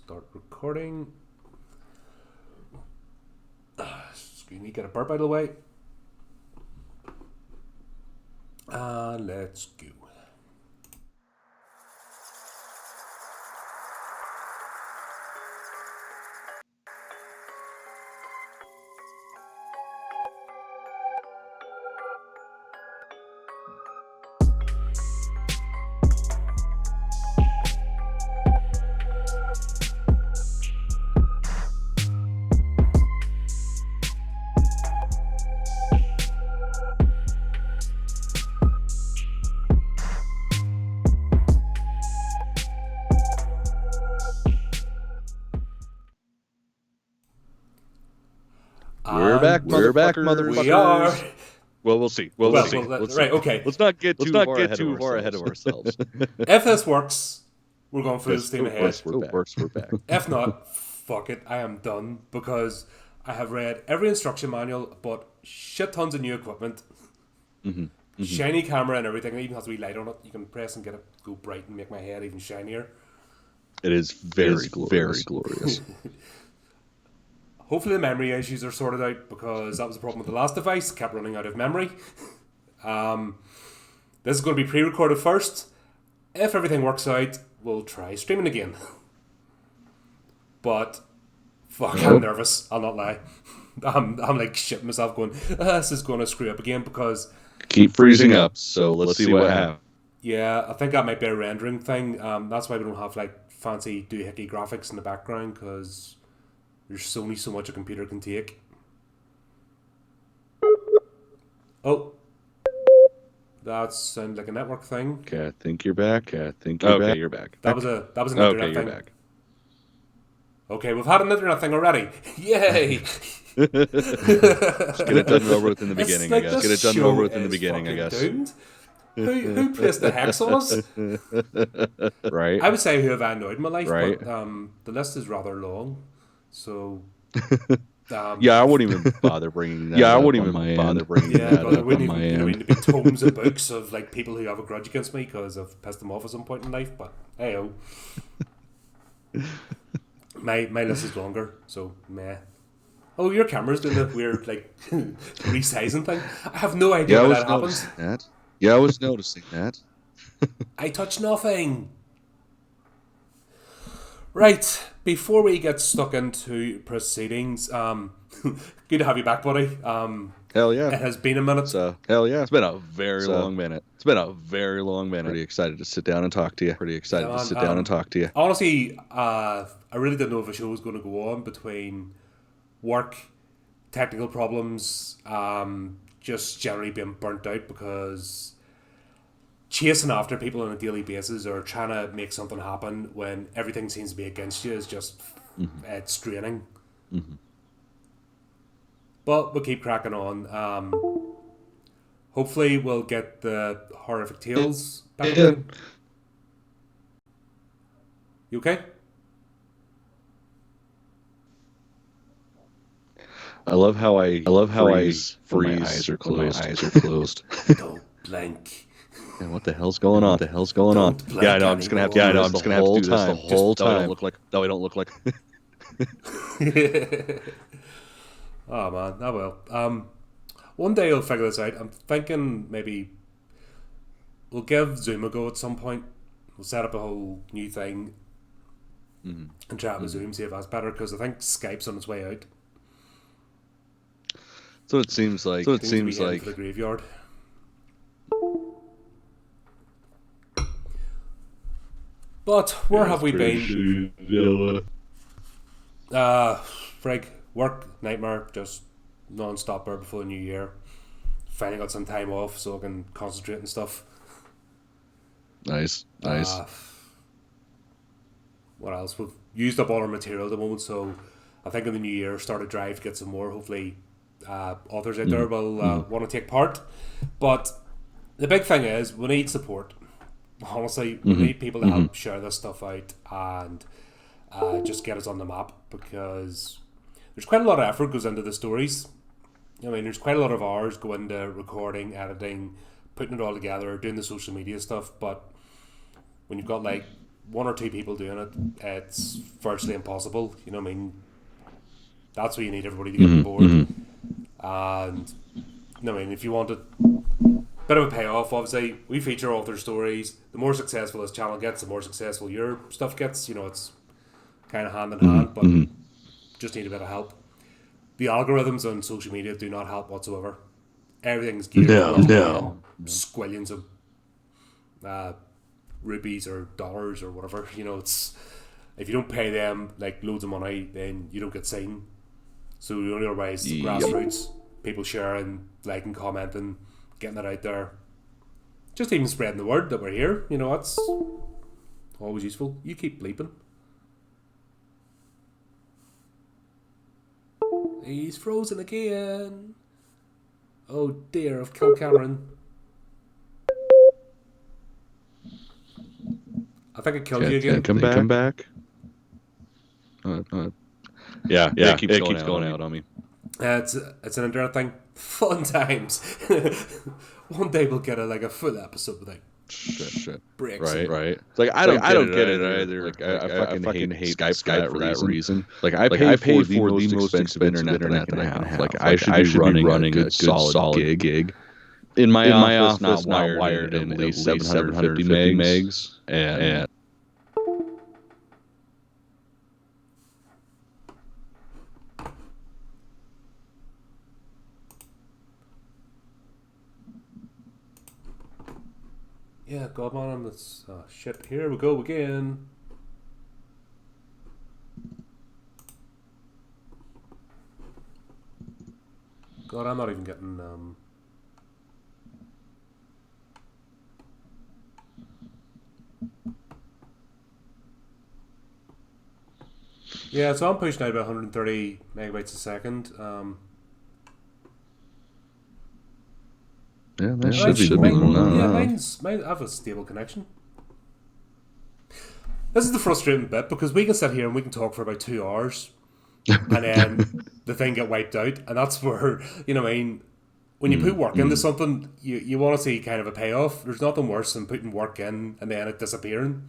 Start recording. Excuse me, get a burp out of the way. And let's go. We're back, motherfuckers. We are. Well, we'll see. Let's see. Right, okay. Let's not get too far ahead of ourselves. If this works, we're going full steam ahead. We're back. If not, fuck it. I am done because I have read every instruction manual, bought shit tons of new equipment, shiny camera and everything. It even has a wee light on it. You can press and get it go bright and make my head even shinier. It is very glorious. Hopefully the memory issues are sorted out because that was the problem with the last device. It kept running out of memory. This is going to be pre-recorded first. If everything works out, we'll try streaming again. But fuck, I'm nervous. I'll not lie. I'm like shitting myself going, this is going to screw up again because... Keep freezing up, so let's see what happens. Yeah, I think that might be a rendering thing. That's why we don't have like fancy doohickey graphics in the background because... There's only so much a computer can take. Oh. That sounded like a network thing. Okay, I think you're back. You're back. That was an internet thing. Back. Okay, we've had an internet thing already. Yay! Just get it done over with in the beginning, I guess. Get it done over with in the beginning, I guess. Doomed. Who placed the hex on us? Right. I would say who have I annoyed in my life, right. But the list is rather long. So, I wouldn't even bother bringing that. Yeah, but wouldn't even be tomes of books of like people who have a grudge against me because I've pissed them off at some point in life. But hey, my list is longer, so meh. Oh, your camera's doing that weird like resizing thing. I have no idea how that happens. Yeah, I was noticing that. I touched nothing. Right, before we get stuck into proceedings, good to have you back, buddy. Hell yeah. It has been a minute. Hell yeah. It's been a very long minute. Pretty excited to sit down and talk to you. Honestly, I really didn't know if a show was going to go on between work, technical problems, just generally being burnt out because... chasing after people on a daily basis or trying to make something happen when everything seems to be against you is just it's straining. But we'll keep cracking on. Hopefully we'll get the horrific tales back in. You okay? I love how I freeze when my eyes are closed. Don't blink. And what the hell's going on? Yeah, I know. I'm just gonna have to. I'm just gonna have to do this the whole time. I don't look like. Oh man, I will. One day I'll figure this out. I'm thinking maybe we'll give Zoom a go at some point. We'll set up a whole new thing and try it with Zoom, see if that's better. Because I think Skype's on its way out. So it seems like. For the graveyard. But where have we been? Frig, work, nightmare, just non-stop there before the new year. Finally got some time off so I can concentrate and stuff. Nice. What else? We've used up all our material at the moment, so I think in the new year start a drive to get some more. Hopefully authors out there will want to take part. But the big thing is we need support. Honestly, we need people to help share this stuff out and just get us on the map because there's quite a lot of effort goes into the stories. I mean, there's quite a lot of hours go into recording, editing, putting it all together, doing the social media stuff. But when you've got like one or two people doing it, it's virtually impossible. You know what I mean? That's where you need everybody to get on board. And you know what I mean, if you want a bit of a payoff, obviously, we feature author stories. The more successful this channel gets, the more successful your stuff gets. You know, it's kind of hand in hand, but just need a bit of help. The algorithms on social media do not help whatsoever. Everything's geared towards squillions of rupees or dollars or whatever. You know, it's if you don't pay them like loads of money, then you don't get seen. So the only way is grassroots, people sharing, liking, commenting, getting it out there. Just even spreading the word that we're here. You know, that's always useful. You keep bleeping. He's frozen again. Oh dear, I've killed Cameron. I think I killed you again. Come back. Yeah, it keeps going out on me. It's an internet thing. Fun times. One day we'll get a full episode without shit breaks. Right. It's like I don't get it either. Like I fucking hate Skype for that reason. Like I pay for the most expensive internet that I can have. Like I should be running a good solid gig. In my office, not wired in at least 750 megs, and yeah, God man, that's shit. Here we go again. God, I'm not even getting yeah, so I'm pushing out about 130 megabytes a second. Yeah, that should be mine. I have a stable connection. This is the frustrating bit because we can sit here and we can talk for about 2 hours, and then the thing get wiped out, and that's where you know what I mean. When you put work into something, you want to see kind of a payoff. There's nothing worse than putting work in and then it disappearing,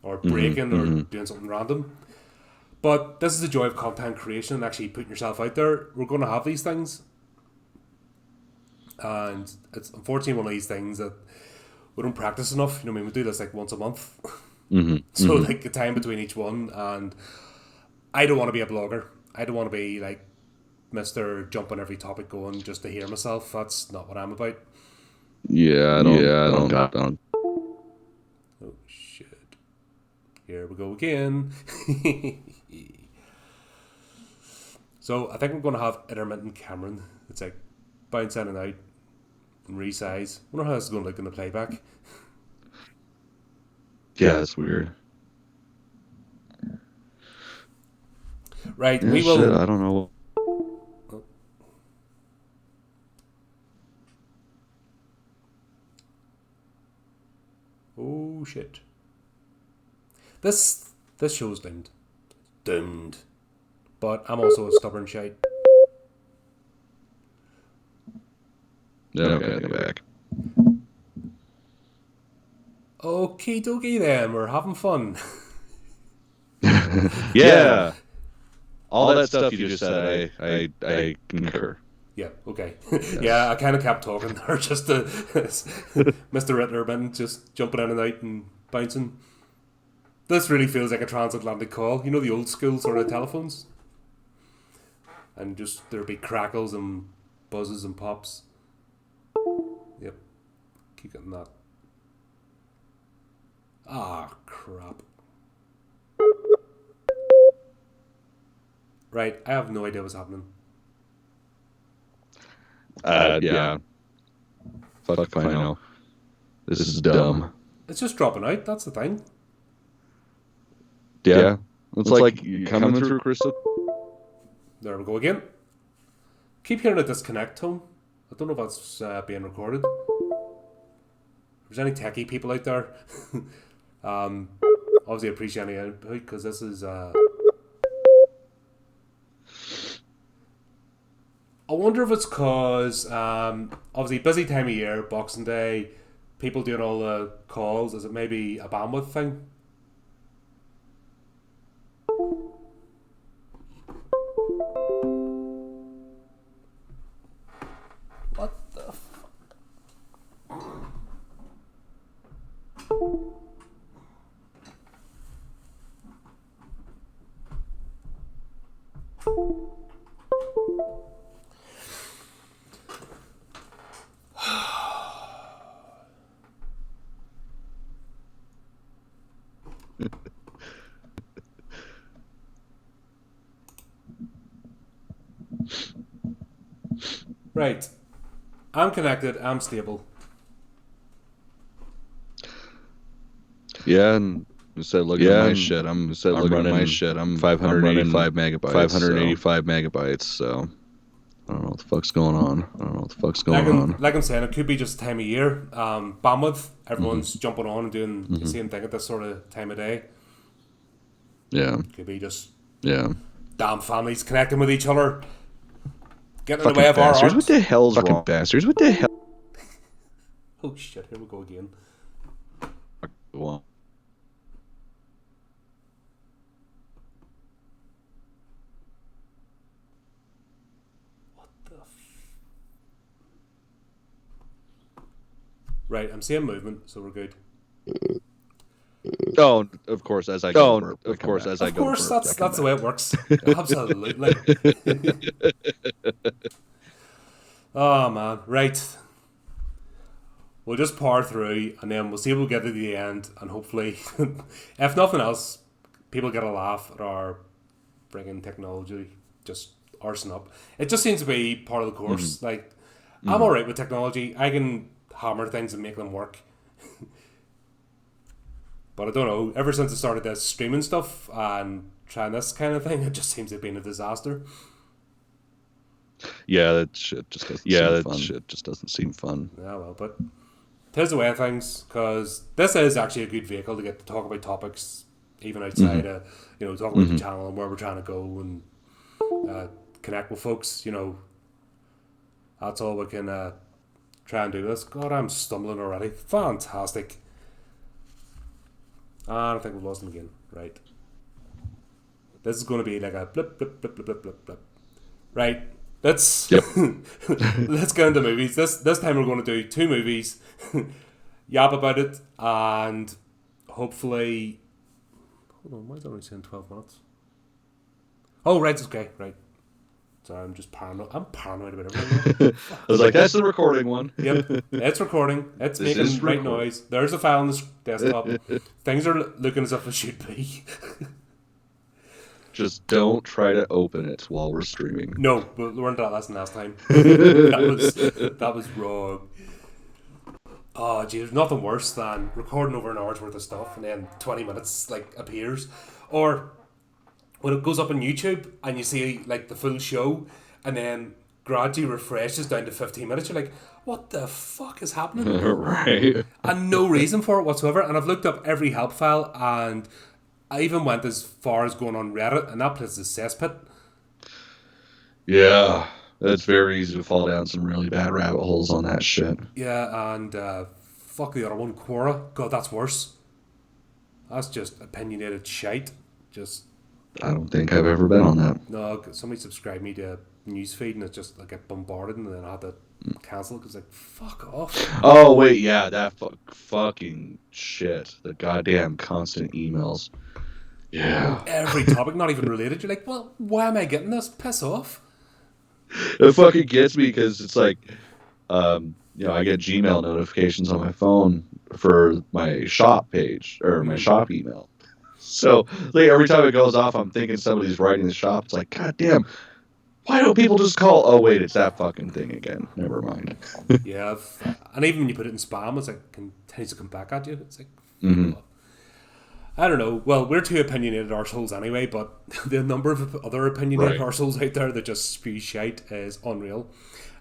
or breaking, or doing something random. But this is the joy of content creation and actually putting yourself out there. We're going to have these things. And it's unfortunately one of these things that we don't practice enough. You know what I mean? We do this like once a month. So like the time between each one. And I don't want to be a blogger. I don't want to be like Mr. Jump on every topic going just to hear myself. That's not what I'm about. Yeah, I don't. Oh shit. Here we go again. So I think I'm going to have intermittent Cameron. It's like bounce in and out and resize. I wonder how this is going to look in the playback. Yeah, that's weird. Right, yeah, we will. Shit, I don't know. Oh shit. This show's doomed. Doomed. But I'm also a stubborn shite. Yeah, okay, go back. Okie dokie then, we're having fun. Yeah. All that stuff you just said, I concur. Yeah, okay. Yeah, I kind of kept talking there just to Mr. Rittner just jumping in and out and bouncing. This really feels like a transatlantic call. You know the old school sort of telephones? And just there'd be crackles and buzzes and pops. Yep. Keep getting that. Ah, crap. Right, I have no idea what's happening. Yeah. Fuck if I know. This is dumb. It's just dropping out, that's the thing. Yeah. It's like you coming through, Crystal. There we go again. Keep hearing a disconnect tone. I don't know if that's being recorded. If there's any techie people out there, obviously appreciate any input because this is. I wonder if it's because obviously busy time of year, Boxing Day, people doing all the calls. Is it maybe a bandwidth thing? Right. I'm connected. I'm stable. Yeah, and instead of looking at my shit, I'm running 585 megabytes. 585 megabytes. So I don't know what the fuck's going on. Like I'm saying, it could be just time of year. Bandwidth. Everyone's jumping on and doing the same thing at this sort of time of day. Yeah. Could be just damn families connecting with each other. Getting in the way of our art. What the hell's wrong? Fucking bastards. What the hell? Oh shit, here we go again. Well. What the Right, I'm seeing movement, so we're good. Oh, of course, as I go. Of course, that's the way it works. Absolutely. Oh man, right. We'll just power through, and then we'll see if we'll get to the end, and hopefully, if nothing else, people get a laugh at our friggin' technology just arsing up. It just seems to be part of the course. Like, I'm alright with technology. I can hammer things and make them work. But I don't know, ever since I started this streaming stuff and trying this kind of thing, it just seems to have been a disaster. Yeah, that shit just doesn't seem fun. Yeah, well, but tis the way of things, because this is actually a good vehicle to get to talk about topics even outside of, talk about the channel and where we're trying to go and connect with folks, That's all we can try and do this. God, I'm stumbling already. Fantastic. I don't think we've lost him again. Right. This is going to be like a blip, blip, blip, blip, blip, blip, blip. Right. Let's let's get into movies. This time we're going to do 2 movies, yap about it, and hopefully... Hold on, why is it only saying 12 minutes? Oh, right, it's okay. Right. Sorry, I'm just paranoid. I'm paranoid about everything. I was like, that's the recording one. Yep, it's recording. It's making right noise. There's a file on the desktop. Things are looking as if it should be. Just don't try to open it while we're streaming. No, we learned that lesson last time. that was wrong. Oh, gee, there's nothing worse than recording over an hour's worth of stuff and then 20 minutes appears, or when it goes up on YouTube and you see the full show and then gradually refreshes down to 15 minutes, you're like, what the fuck is happening? Right. And no reason for it whatsoever. And I've looked up every help file, and I even went as far as going on Reddit, and that place is a cesspit. Yeah, it's very easy to fall down some really bad rabbit holes on that shit. Yeah, and fuck the other one, Quora. God, that's worse. That's just opinionated shite. I don't think I've ever been on that. No, somebody subscribed me to a newsfeed, and it just I get bombarded, and then I had to cancel it because fuck off. Oh wait, yeah, that fucking shit. The goddamn constant emails. Yeah. Every topic, not even related. You're like, well, why am I getting this? Piss off. It fucking gets me because it's I get Gmail notifications on my phone for my shop page or my shop email. So every time it goes off, I'm thinking somebody's writing the shop. It's like, God damn, why don't people just call? Oh wait, it's that fucking thing again. Never mind. Yeah, and even when you put it in spam, it's continues to come back at you. It's I don't know. Well, we're 2 opinionated arseholes anyway, but the number of other opinionated arseholes out there that just spew shite is unreal,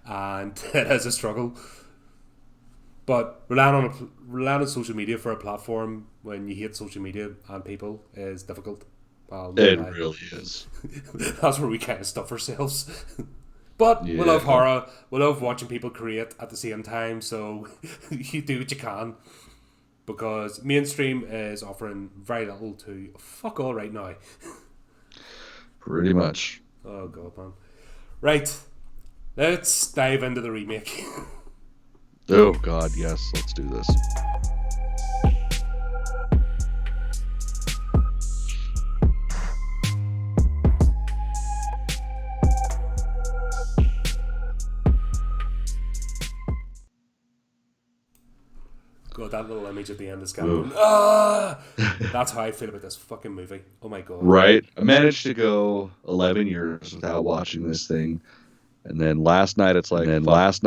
and it is a struggle. But relying on social media for a platform when you hate social media and people is difficult. It really is. That's where we kind of stuff ourselves. But we love horror. We love watching people create at the same time. So you do what you can. Because mainstream is offering very little to fuck all right now. Pretty much. Oh god, man. Right. Let's dive into the remake. Oh god, yes. Let's do this. God, that little image at the end of Scandal. Ah! That's how I feel about this fucking movie. Oh my god. Right. I managed to go 11 years without watching this thing. And then last night it's like, we haven't watched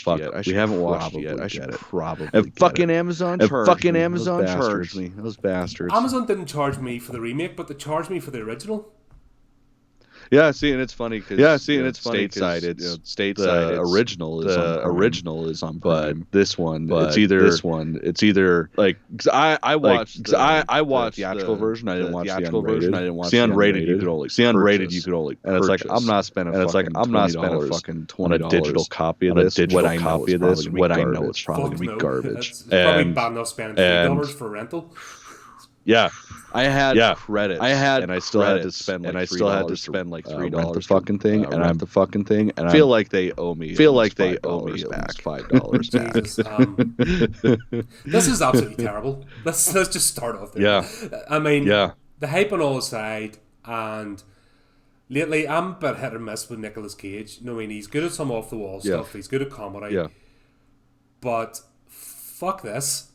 it yet. We haven't watched it yet. I should probably get it. Fucking Amazon charged me. Those bastards. Amazon didn't charge me for the remake, but they charged me for the original. Yeah, see, and it's funny because stateside, the original is on Prime. But this one, it's either like cause I watched the theatrical version. I didn't watch the unrated. You could only and it's like I'm not spending fucking $20 on a digital copy of this. What I know is probably gonna be garbage. It's probably bad enough spending $3 for rental. Yeah. I had credits. And I still had to spend like $3 rent the fucking thing, and I feel like they owe me. Feel like they owe me back $5 back. This is absolutely terrible. Let's just start off there. Yeah. I mean, the hype on all aside, and lately I'm a bit hit or miss with Nicolas Cage. You know, I mean, he's good at some off the wall stuff. He's good at comedy. Yeah. But fuck this.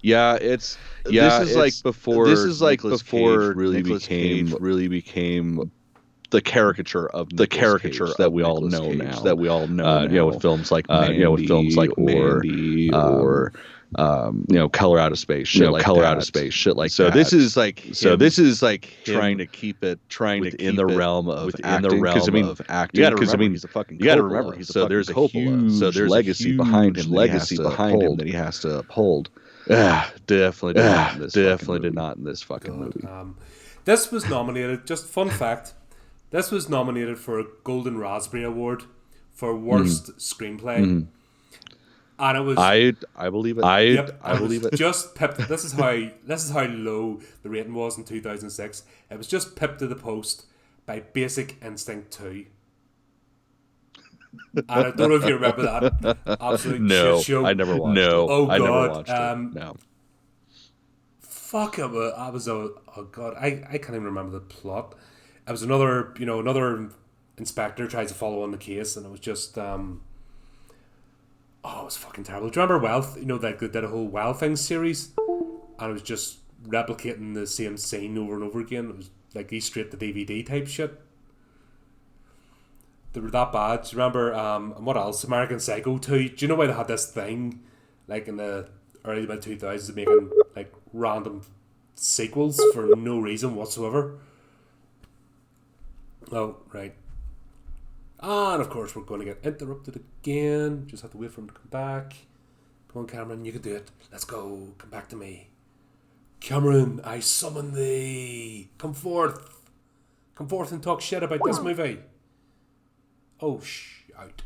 Yeah, this is like before Nicolas Cage really became the caricature of the Cage that we all know now. With films like Mandy, or Color Out of Space, shit like that. So this is like trying to keep it in the realm of acting. Because I mean, you got to remember he's a fucking There's a huge legacy behind him that he has to uphold. Definitely did not in this fucking movie. This was nominated, just fun fact, this was nominated for a Golden Raspberry Award for Worst Screenplay. And it was I believe it. I believe it. Just pipped. This is how low the rating was in 2006. It was just pipped to the post by Basic Instinct 2. And I don't know if you remember that absolute shit show. I never watched it. Oh god, I never watched it. No. Fuck it. Oh god, I can't even remember the plot. It was another inspector tries to follow on the case, and it was just it was fucking terrible. Do you remember Wealth? You know, like they did a whole Well Things series, and it was just replicating the same scene over and over again. It was like straight to DVD type shit. They were that bad. Do you remember, and what else? American Psycho 2. Do you know why they had this thing, like in the early mid-2000s, of making like random sequels for no reason whatsoever? Oh, right. And of course we're going to get interrupted again. Just have to wait for him to come back. Come on, Cameron, you can do it. Let's go. Come back to me. Cameron, I summon thee. Come forth. Come forth and talk shit about this movie. Oh, shout.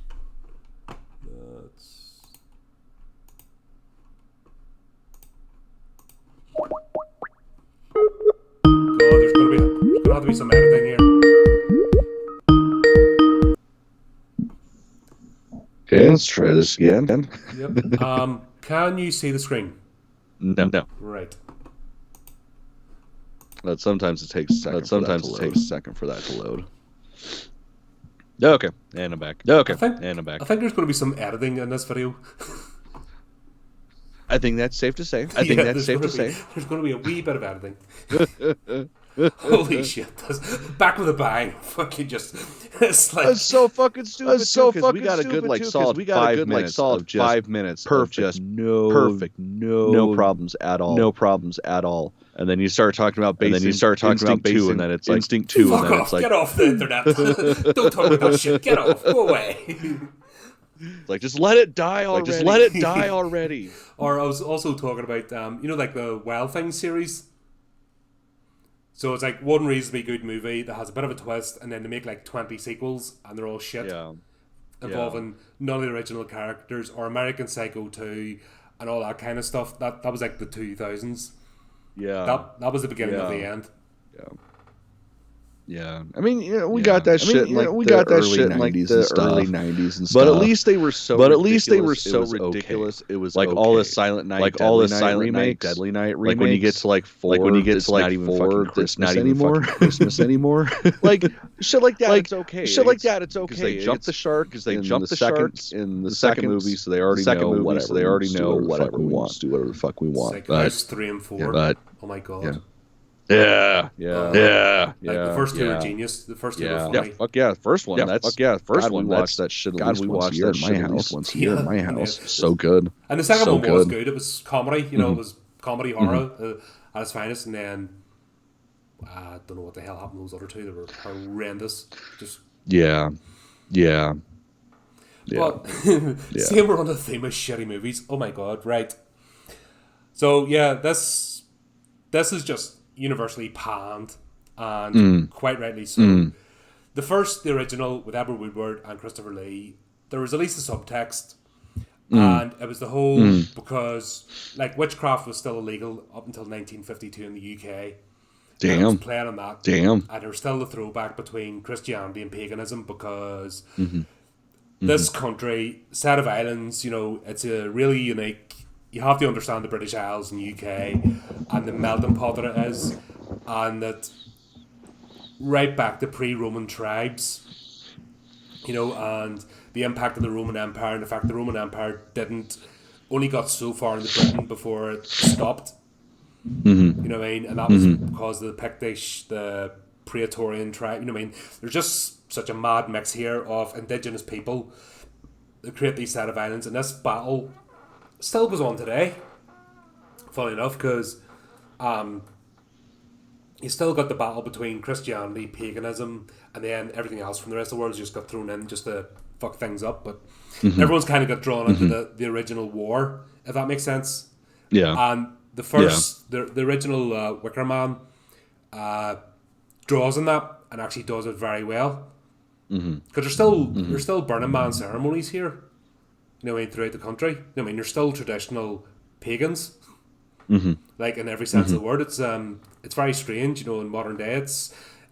That's... God, there's going to have to be some editing here. Okay, let's try this again. Yep. Can you see the screen? No. Right. But sometimes it takes a second for that to load. Okay, and I'm back. I think there's going to be some editing in this video. I think that's safe to say. There's going to be a wee bit of editing. Holy shit! Back with a bang. Fucking just. It's like that's so fucking stupid. We got a good solid 5 minutes of just 5 minutes perfect, no problems at all. And then you start talking about Instinct 2, and then it's like Instinct 2, and then it's like, get off the internet. Don't talk about that shit. Get off. Go away. Like, just let it die already. Or I was also talking about like the Wild Things series. So it's like one reasonably good movie that has a bit of a twist, and then they make like 20 sequels, and they're all shit. Involving none of the original characters, or American Psycho 2, and all that kind of stuff. That was like the 2000s. Yeah. That was the beginning of the end. Yeah. Yeah, I mean, we got that shit in like the early 90s and stuff. But at least they were so ridiculous. It was like all the Silent Night, Deadly Night remakes. Like when you get to like 4, it's not even fucking Christmas anymore. Like shit like that, it's okay. Shit like that, it's okay. Because they jumped the shark. Because they jumped the sharks in the second movie, so they already know whatever. They already know whatever we want. Do whatever the fuck we want. But 3 and 4. But oh my god. Yeah. Like the first two are genius. The first two are funny. Fuck yeah, the first one. We watched that shit at least once a year at my house. Once a year at my house. So good. And the second one was good. It was comedy. You know, it was comedy horror at its finest. And then I don't know what the hell happened to those other two. They were horrendous. Just yeah. But same, we're on the theme of shitty movies. Oh my god! Right. So yeah, this is just universally panned, and quite rightly so. The original with Edward Woodward and Christopher Lee, there was at least a subtext, and it was the whole because like witchcraft was still illegal up until 1952 in the UK. Damn. And it was playing on that. Damn. And there's still the throwback between Christianity and paganism because this country, set of islands, you know, it's a really unique. You have to understand the British Isles and UK and the melting pot that it is, and that right back to pre-Roman tribes, you know, and the impact of the Roman Empire and the fact the Roman Empire only got so far into Britain before it stopped. You know what I mean? And that was because of the Pictish, the Praetorian tribe. You know what I mean? There's just such a mad mix here of indigenous people that create these set of islands, and this battle still goes on today, funny enough, because you still got the battle between Christianity, paganism, and then everything else from the rest of the world just got thrown in just to fuck things up. But everyone's kind of got drawn into the original war, if that makes sense. Yeah. And the first, the original Wicker Man draws on that and actually does it very well. Because there's still Burning Man ceremonies here. You know, throughout the country. You know, I mean, you're still traditional pagans, like in every sense of the word. It's very strange, you know, in modern day.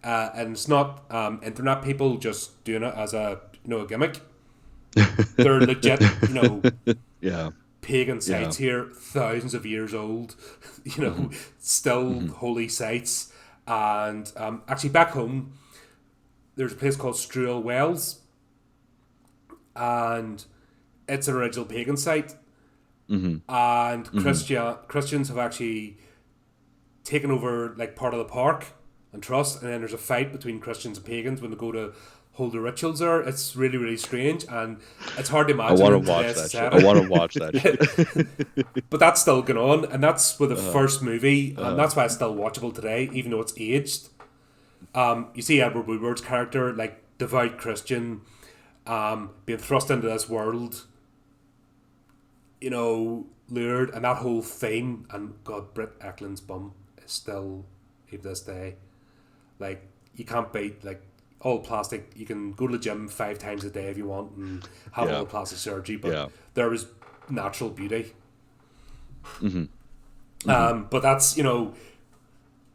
And it's not internet people just doing it as a gimmick. They're legit, you know, pagan sites here, thousands of years old. You know, still holy sites. And actually, back home, there's a place called Struel Wells, and it's an original pagan site, and Christians have actually taken over like part of the park and trust, and then there's a fight between Christians and pagans when they go to hold the rituals there. It's really, really strange, and it's hard to imagine. I want to watch that shit. But that's still going on, and that's with the first movie, and that's why it's still watchable today, even though it's aged. You see Edward Woodward's character, like devout Christian, being thrust into this world, you know, lured, and that whole theme, and God, Britt Ekland's bum is still, even this day, like, you can't beat, like, all plastic. You can go to the gym 5 times a day if you want and have all the plastic surgery, but there was natural beauty. But that's, you know,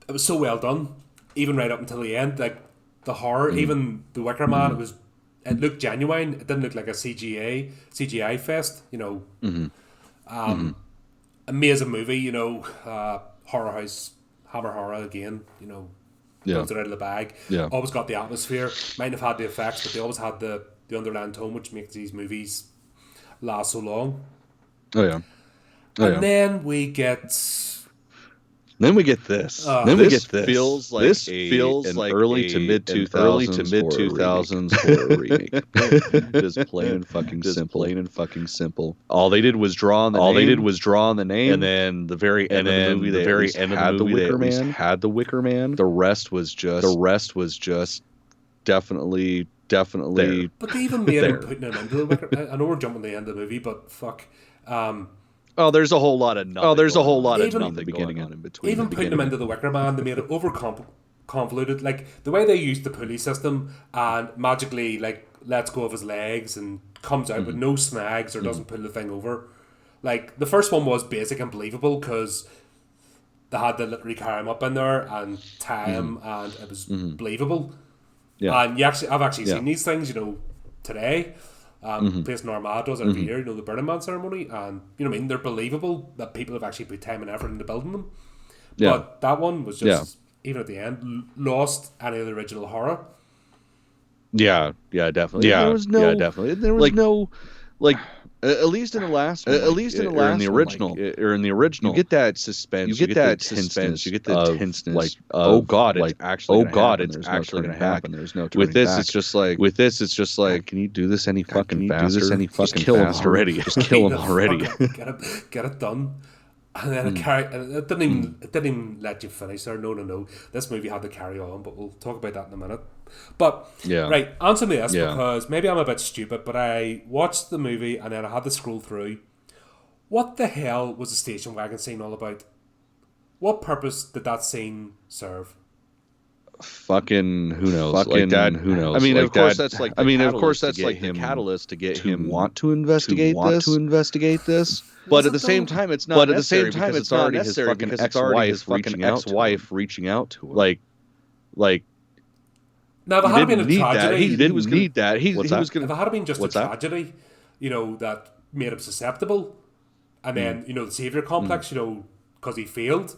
it was so well done, even right up until the end. Like, the horror, even the Wicker Man, it looked genuine. It didn't look like a CGI fest, you know. Amazing movie, you know. Horror House, Hammer Horror again, you know. Pulls it out of the bag. Always got the atmosphere. Might have had the effects, but they always had the underlying tone, which makes these movies last so long. Then we get this. This feels like early to mid 2000s horror remake. Just plain and fucking simple. All they did was draw on the name. And then the very end of the movie, they had the Wicker Man. The rest was just definitely there. But they even made him putting him into the Wicker. I know we're jumping to the end of the movie, but fuck. There's a whole lot of nothing. Nothing beginning and in between. Even putting them into the Wicker Man, they made it convoluted. Like the way they used the pulley system and magically like lets go of his legs and comes out with no snags or doesn't pull the thing over. Like the first one was basic and believable because they had to literally carry him up in there and tie him, and it was believable. Yeah. And I've actually seen these things, today. Place Norma does it every year, the Burning Man ceremony, and they're believable that people have actually put time and effort into building them. Yeah. But that one was just even at the end lost any of the original horror. Yeah, definitely. Yeah, definitely. There was no at least in the last one, or in the original, you get that suspense, you get that tenseness, you get the tenseness. Oh God, it's actually going to happen. There's no turning back. With this, it's just like, can you do this any fucking faster? Just kill him already. Just kill him already. Get it done. And then it didn't even let you finish there. No. This movie had to carry on, but we'll talk about that in a minute. But right, answer me this, because maybe I'm a bit stupid, but I watched the movie and then I had to scroll through. What the hell was the station wagon scene all about? What purpose did that scene serve? Fucking who knows? Who knows? I mean, of course that's like the catalyst to get him want to investigate this. But at the same time, it's not. But at the same time, it's already his fucking ex-wife reaching out to him. Like. Now, if it had been a tragedy, he didn't need that. He was going. If it had been just a tragedy, that made him susceptible, and then the savior complex, because he failed,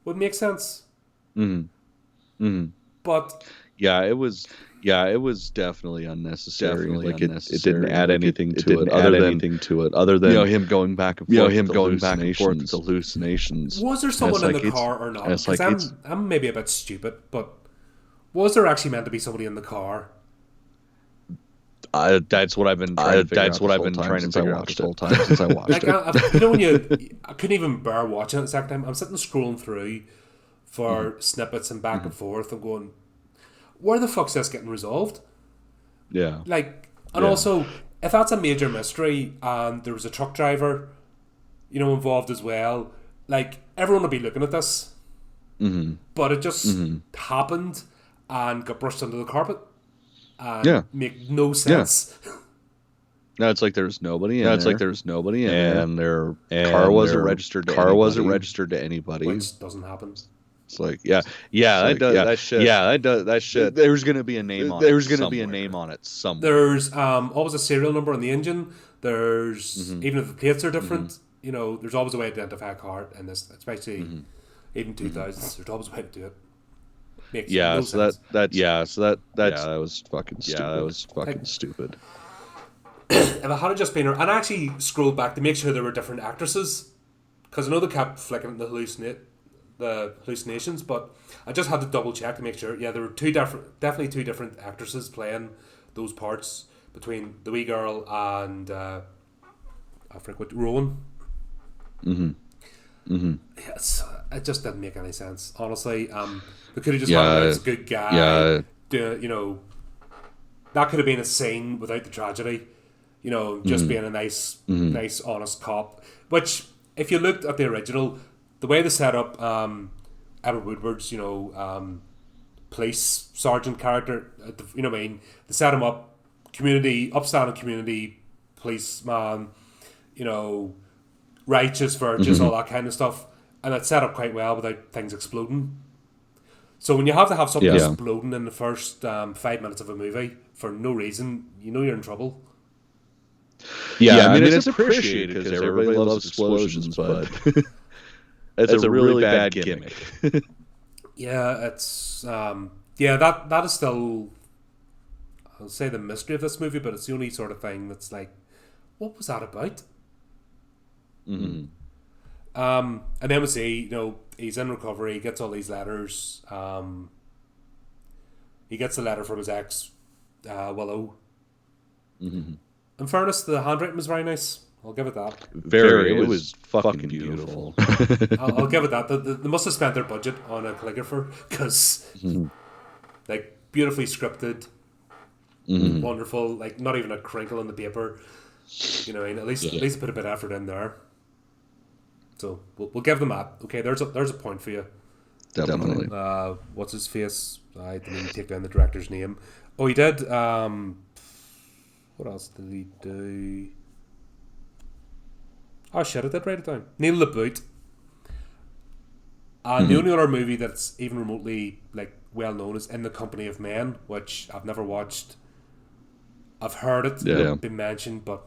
would make sense. But it was definitely unnecessary. It didn't add anything to it other than him going back and forth with hallucinations. Was there someone in the car or not? Because I'm maybe a bit stupid, but was there actually meant to be somebody in the car? That's what I've been trying to figure out the whole time since I watched it. I couldn't even bear watching it the second time. I'm sitting scrolling through for snippets and back and forth and going, where the fuck's this getting resolved? Yeah. Also, if that's a major mystery and there was a truck driver, involved as well, everyone would be looking at this. But it just happened and got brushed under the carpet and make no sense. No, it's like there's nobody in there. And their car wasn't registered to anybody. Which doesn't happen. It's like, that shit. There's gonna be a name on it. There's gonna be a name on it somewhere. There's always a serial number on the engine. There's even if the plates are different, there's always a way to identify a car in this, especially even 2000s. There's always a way to do it. That was fucking stupid. Yeah, that was fucking stupid. If I had just been, and I actually scrolled back to make sure there were different actresses, because I know they kept flicking at the hallucinations, but I just had to double check to make sure. Yeah, there were definitely two different actresses playing those parts between the wee girl and I forget what, Rowan. Yes, it just didn't make any sense, honestly. They could have just had a good guy. That could have been a scene without the tragedy. Just being a nice, honest cop. Which, if you looked at the original, the way they set up Edward Woodward's, police sergeant character, they set him up, upstanding community policeman, righteous, virtuous, all that kind of stuff, and it's set up quite well without things exploding. So when you have to have something exploding in the first 5 minutes of a movie for no reason, you're in trouble. Yeah, I mean it's appreciated because everybody loves explosions, but it's a really bad gimmick. It's that is still, I'll say, the mystery of this movie, but it's the only sort of thing that's like, what was that about? And then we see, he's in recovery, he gets all these letters. He gets a letter from his ex, Willow. In fairness, the handwriting was very nice. I'll give it that. It was fucking beautiful. I'll give it that. They must have spent their budget on a calligrapher, because beautifully scripted, wonderful, not even a crinkle on the paper. At least put a bit of effort in there. So we'll give them that. Okay, there's a point for you. Definitely. What's his face? I didn't even take down the director's name. Oh, he did. What else did he do? Oh shit, I did write it down. Neil LaBute. And the only other movie that's even remotely like well known is In the Company of Men, which I've never watched. I've heard it been mentioned, but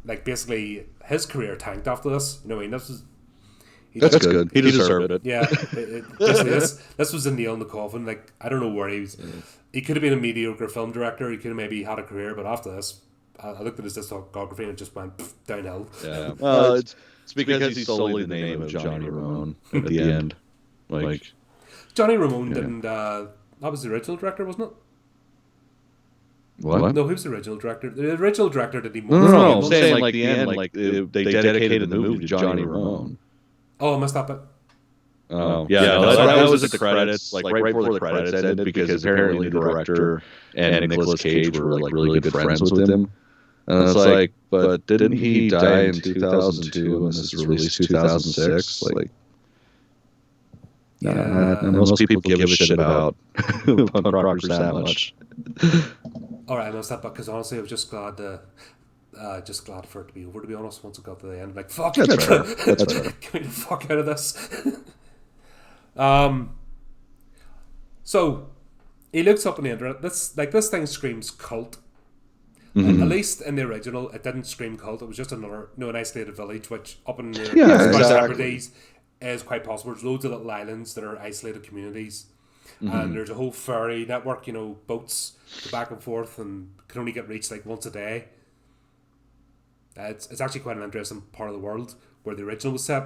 like basically his career tanked after this. You know what I mean? That's good. He deserved it. Yeah, basically this was a nail in the coffin. Like, I don't know where he was. He could have been a mediocre film director. He could have maybe had a career, but after this, I looked at his discography and it just went downhill. Yeah. Well, it's because he's solely the name of Johnny Ramone at the end. Like Johnny Ramone didn't. That was the original director, wasn't it? What? No, who's the original director? The original director did he? No. I'm saying like the end, like they dedicated the movie to Johnny Ramone. Oh, I missed that bit. Oh, yeah. That was at the credits, like right before the credits ended, because apparently the director and Nicolas Cage were like really good friends with him. And it's like, but didn't he die in 2002 and this is released 2006? Like, most people give a shit about punk rockers that much. All right, I missed that, because honestly, I was just glad for it to be over. To be honest, once it got to the end, like fuck, that's right. Get me the fuck out of this. So he looks up on the internet. This thing screams cult. At least in the original, it didn't scream cult. It was just an isolated village, which up in the Hebrides is quite possible. There's loads of little islands that are isolated communities. And there's a whole ferry network, boats go back and forth and can only get reached like once a day. It's actually quite an interesting part of the world where the original was set.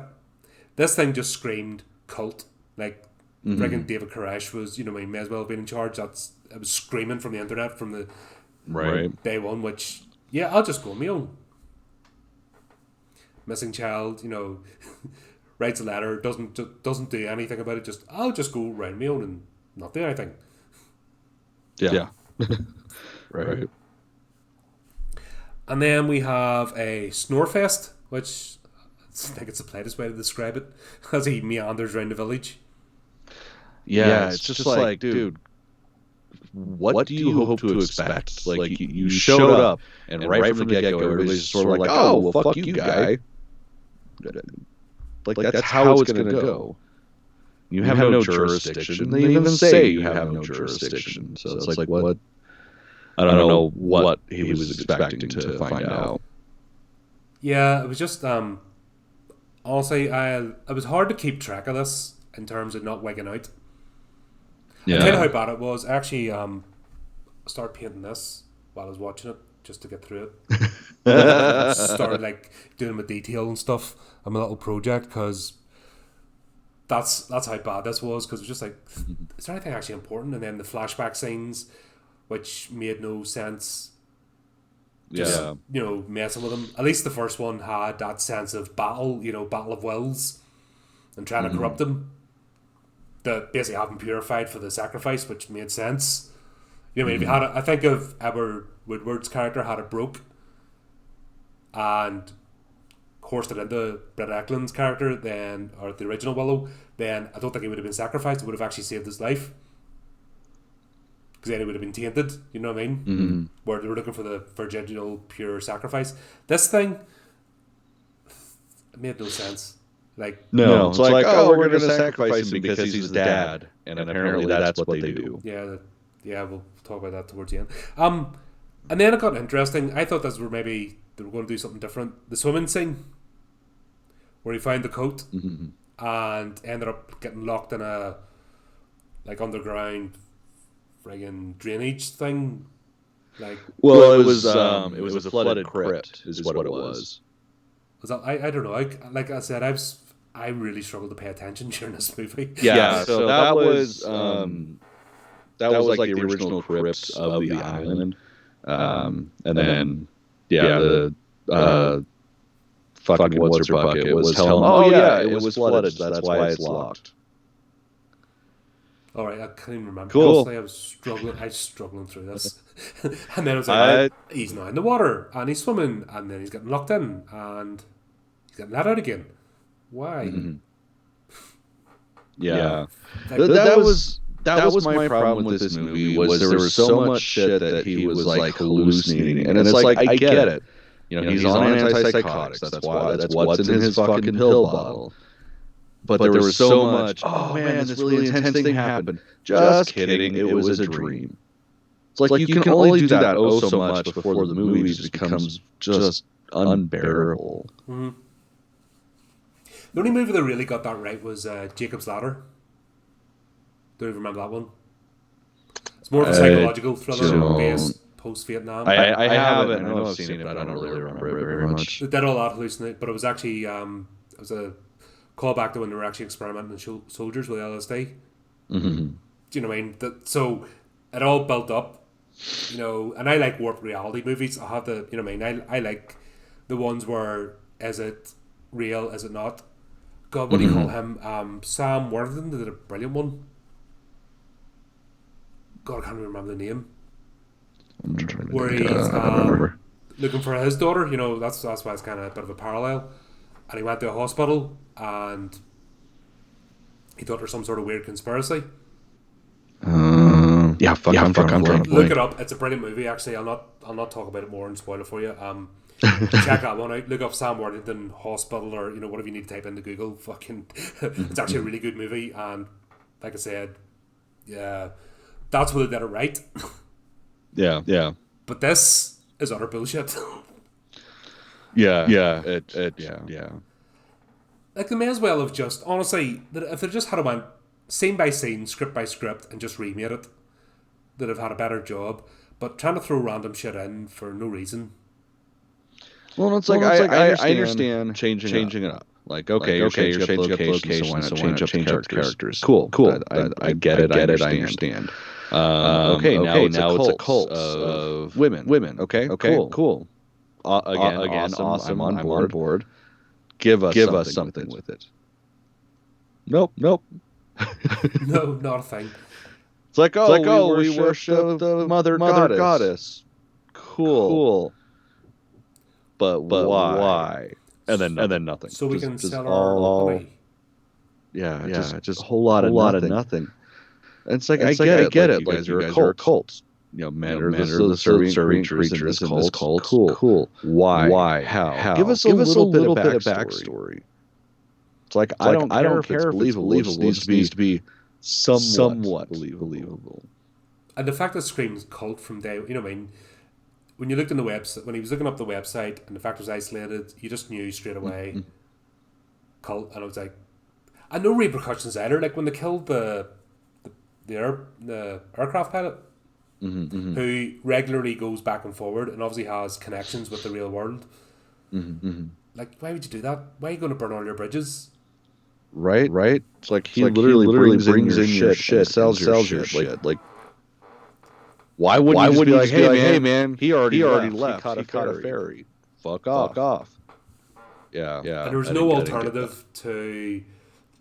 This thing just screamed cult. Like, friggin' David Koresh was, he may as well have been in charge. It was screaming from the internet from the day one, which, I'll just go on my own. Missing child, writes a letter, doesn't do anything about it, I'll just go round my own and not do anything. Yeah. Right. And then we have a Snorefest, which I think it's the politest way to describe it, as he meanders around the village. Yeah, it's just like, dude, what do you hope to expect? Like, you showed up, and right from the get-go, everybody's sort of like, oh, well, fuck you, guy. Like, that's how it's going to go. You have no jurisdiction. They even say you have no jurisdiction. So it's like, what? I don't know what he was expecting to find out. Yeah, it was just, honestly, it was hard to keep track of this in terms of not wigging out. Yeah. I tell you how bad it was. I actually started painting this while I was watching it, just to get through it. Started like doing my detail and stuff on my little project, because that's how bad this was. Because it was just like, is there anything actually important? And then the flashback scenes, which made no sense. Just, messing with them. At least the first one had that sense of battle, battle of wills, and trying to corrupt them. That basically have them purified for the sacrifice, which made sense. If you had it, I think if Edward Woodward's character had it broke and coursed it into Brett Eklund's character, or the original Willow, then I don't think he would have been sacrificed. It would have actually saved his life. Because then it would have been tainted, you know what I mean? Where they were looking for the virginal pure sacrifice. This thing, it made no sense. Like, no, it's like, oh, we're going to sacrifice him because he's the dad, and apparently that's what they do. Yeah, we'll talk about that towards the end. And then it got interesting. I thought they were going to do something different. The swimming scene, where he found the coat and ended up getting locked in a underground friggin' drainage thing. Like, well, it was a flooded crypt, is what it was. Was that? I don't know. Like I said, I really struggled to pay attention during this movie. Yeah, so that was like the original crypt of the island, and then the fucking what's her bucket was telling them, oh yeah, it was flooded, so that's why it's locked. All right, I can't even remember. Cool. Honestly, I was struggling through this, and then I was like, he's now in the water and he's swimming, and then he's getting locked in and he's getting let out again. Why? Yeah, that was my problem with this movie. Was there was so much shit that he was like hallucinating, and it's like, I get it. He's on antipsychotics. That's what's in his fucking pill bottle. but there was so much. Oh man, this really intense thing happened. Just kidding, it was a dream. It's like you can only do that so much before the movie becomes just unbearable. Mm-hmm. The only movie that really got that right was Jacob's Ladder. Don't even remember that one. It's more of a psychological thriller based post-Vietnam. I haven't. I know I've seen it, but I don't really remember it very much. They did all that hallucinate, but it was actually it was a callback to when they were actually experimenting on soldiers with LSD. Mm-hmm. Do you know what I mean? So it all built up, you know. And I like warped reality movies. I have the, you know what I mean. I like the ones where is it real? Is it not? God, what do you call him? Sam Worthington did a brilliant one. God, I can't even remember the name. I'm trying to where he's looking for his daughter. You know, that's why it's kind of a bit of a parallel. And he went to a hospital and he thought there's some sort of weird conspiracy. I'm trying to look it up. It's a brilliant movie. Actually, I'll not talk about it more and spoil it for you. Check that one out. Look up Sam Worthington Hospital, or you know, whatever you need to type into Google. Fucking, it's actually a really good movie. And like I said, yeah, that's where they did it right. Yeah. But this is utter bullshit. Yeah. Like, they may as well have just, honestly, if they just had went scene by scene, script by script, and just remade it, they'd have had a better job. But trying to throw random shit in for no reason. Well, I understand changing it up. Like, okay, you're changing up locations, so why not change up characters? Cool. I get it. I understand. Okay, now it's a cult of women. Okay, cool. Again, awesome. I'm on board. Give us something with it. Nope. No, not a thing. It's like, we worship the mother goddess. Cool. But why? And then nothing. So we can sell our money. Yeah, just a whole lot of nothing. And it's like, I get it. Like, you guys are a cult. You know, men are the serving creatures in this cult. Cool. Why? How? Give us a little bit of backstory. It's like, I don't care if it's believable. It just needs to be somewhat believable. And the fact that Scream's cult from day, you know what I mean? When you looked in the website, when he was looking up the website and the fact it was isolated, you just knew straight away cult. And I was like, and no repercussions either. Like when they killed the aircraft pilot, who regularly goes back and forward and obviously has connections with the real world. Like, why would you do that? Why are you going to burn all your bridges? Right. It's like he literally brings in your shit, sells your shit. Like, why wouldn't you be like, hey man, he already left. He caught a ferry. Fuck off. Yeah. And there was no alternative to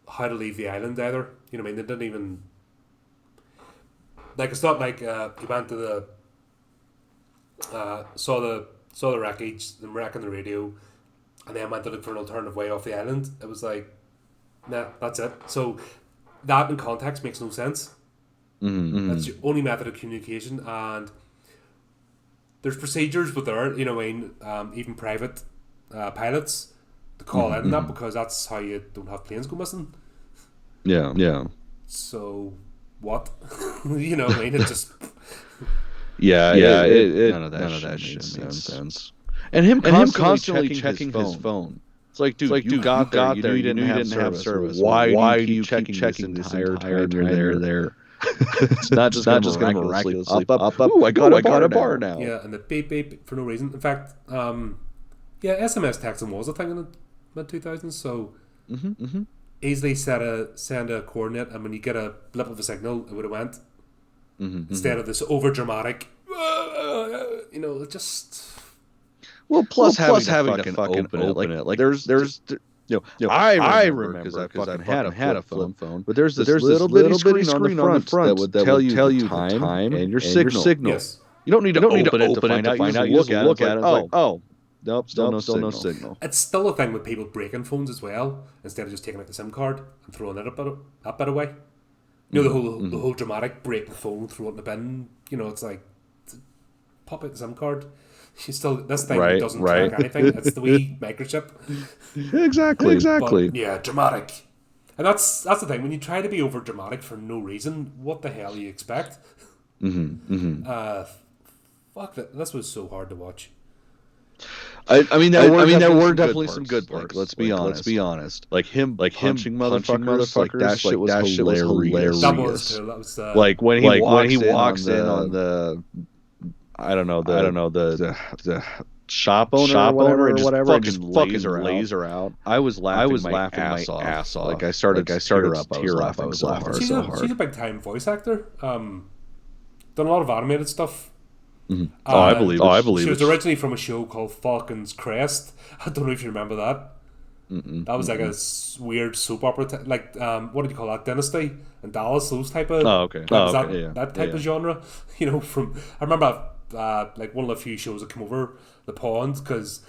how to leave the island either. You know what I mean? They didn't even, like, it's not like he went to the saw the wreckage, them wrecking the radio, and then went to look for an alternative way off the island. It was like, nah, that's it. So that in context makes no sense. That's your only method of communication, and there's procedures, but there are, you know what I mean, even private pilots to call in that, because that's how you don't have planes go missing. Yeah. So what? You know what I mean? It just none of that shit makes sense. And him constantly checking his phone. It's like, dude, you got there, you didn't have service. Why are you checking this entire time you're there? It's not just going to miraculously up. Ooh, I got a bar now. Yeah, and the beep for no reason. In fact, SMS texting was a thing in the mid-2000s, so easily send a coordinate, and when you get a blip of a signal, it would have went. Instead of this over-dramatic, you know, it just... Well, plus having to fucking open it. Like, there's you know, I remember because I've had a flip phone, but there's this little bitty screen on the front that would tell you time and your signal. Yes. You don't need to open it to find out. You just look at it. It's like, nope, still no signal. It's still a thing with people breaking phones as well, instead of just taking out the SIM card and throwing that bit away. You know, the whole dramatic break the phone, throw it in the bin. You know, it's like, pop out the SIM card. This thing doesn't track anything. It's the wee microchip. Exactly. But, yeah, dramatic. And that's the thing. When you try to be over dramatic for no reason, what the hell do you expect? Fuck that. This was so hard to watch. I mean, there were definitely some good parts. Like, let's be honest. Like him punching motherfuckers. Like that shit was hilarious. That was cool. That was like when he walks in on the I don't know the shop owner or whatever, and just fucking lays her out. I was laughing my ass off. Like I started to tear up. I was laughing so hard. She's a big time voice actor. Done a lot of animated stuff. I believe she was originally from a show called Falcon's Crest. I don't know if you remember that. That was like a weird soap opera, what did you call that? Dynasty and Dallas, those type of. That type of genre. You know, I remember like one of the few shows that came over the pond, because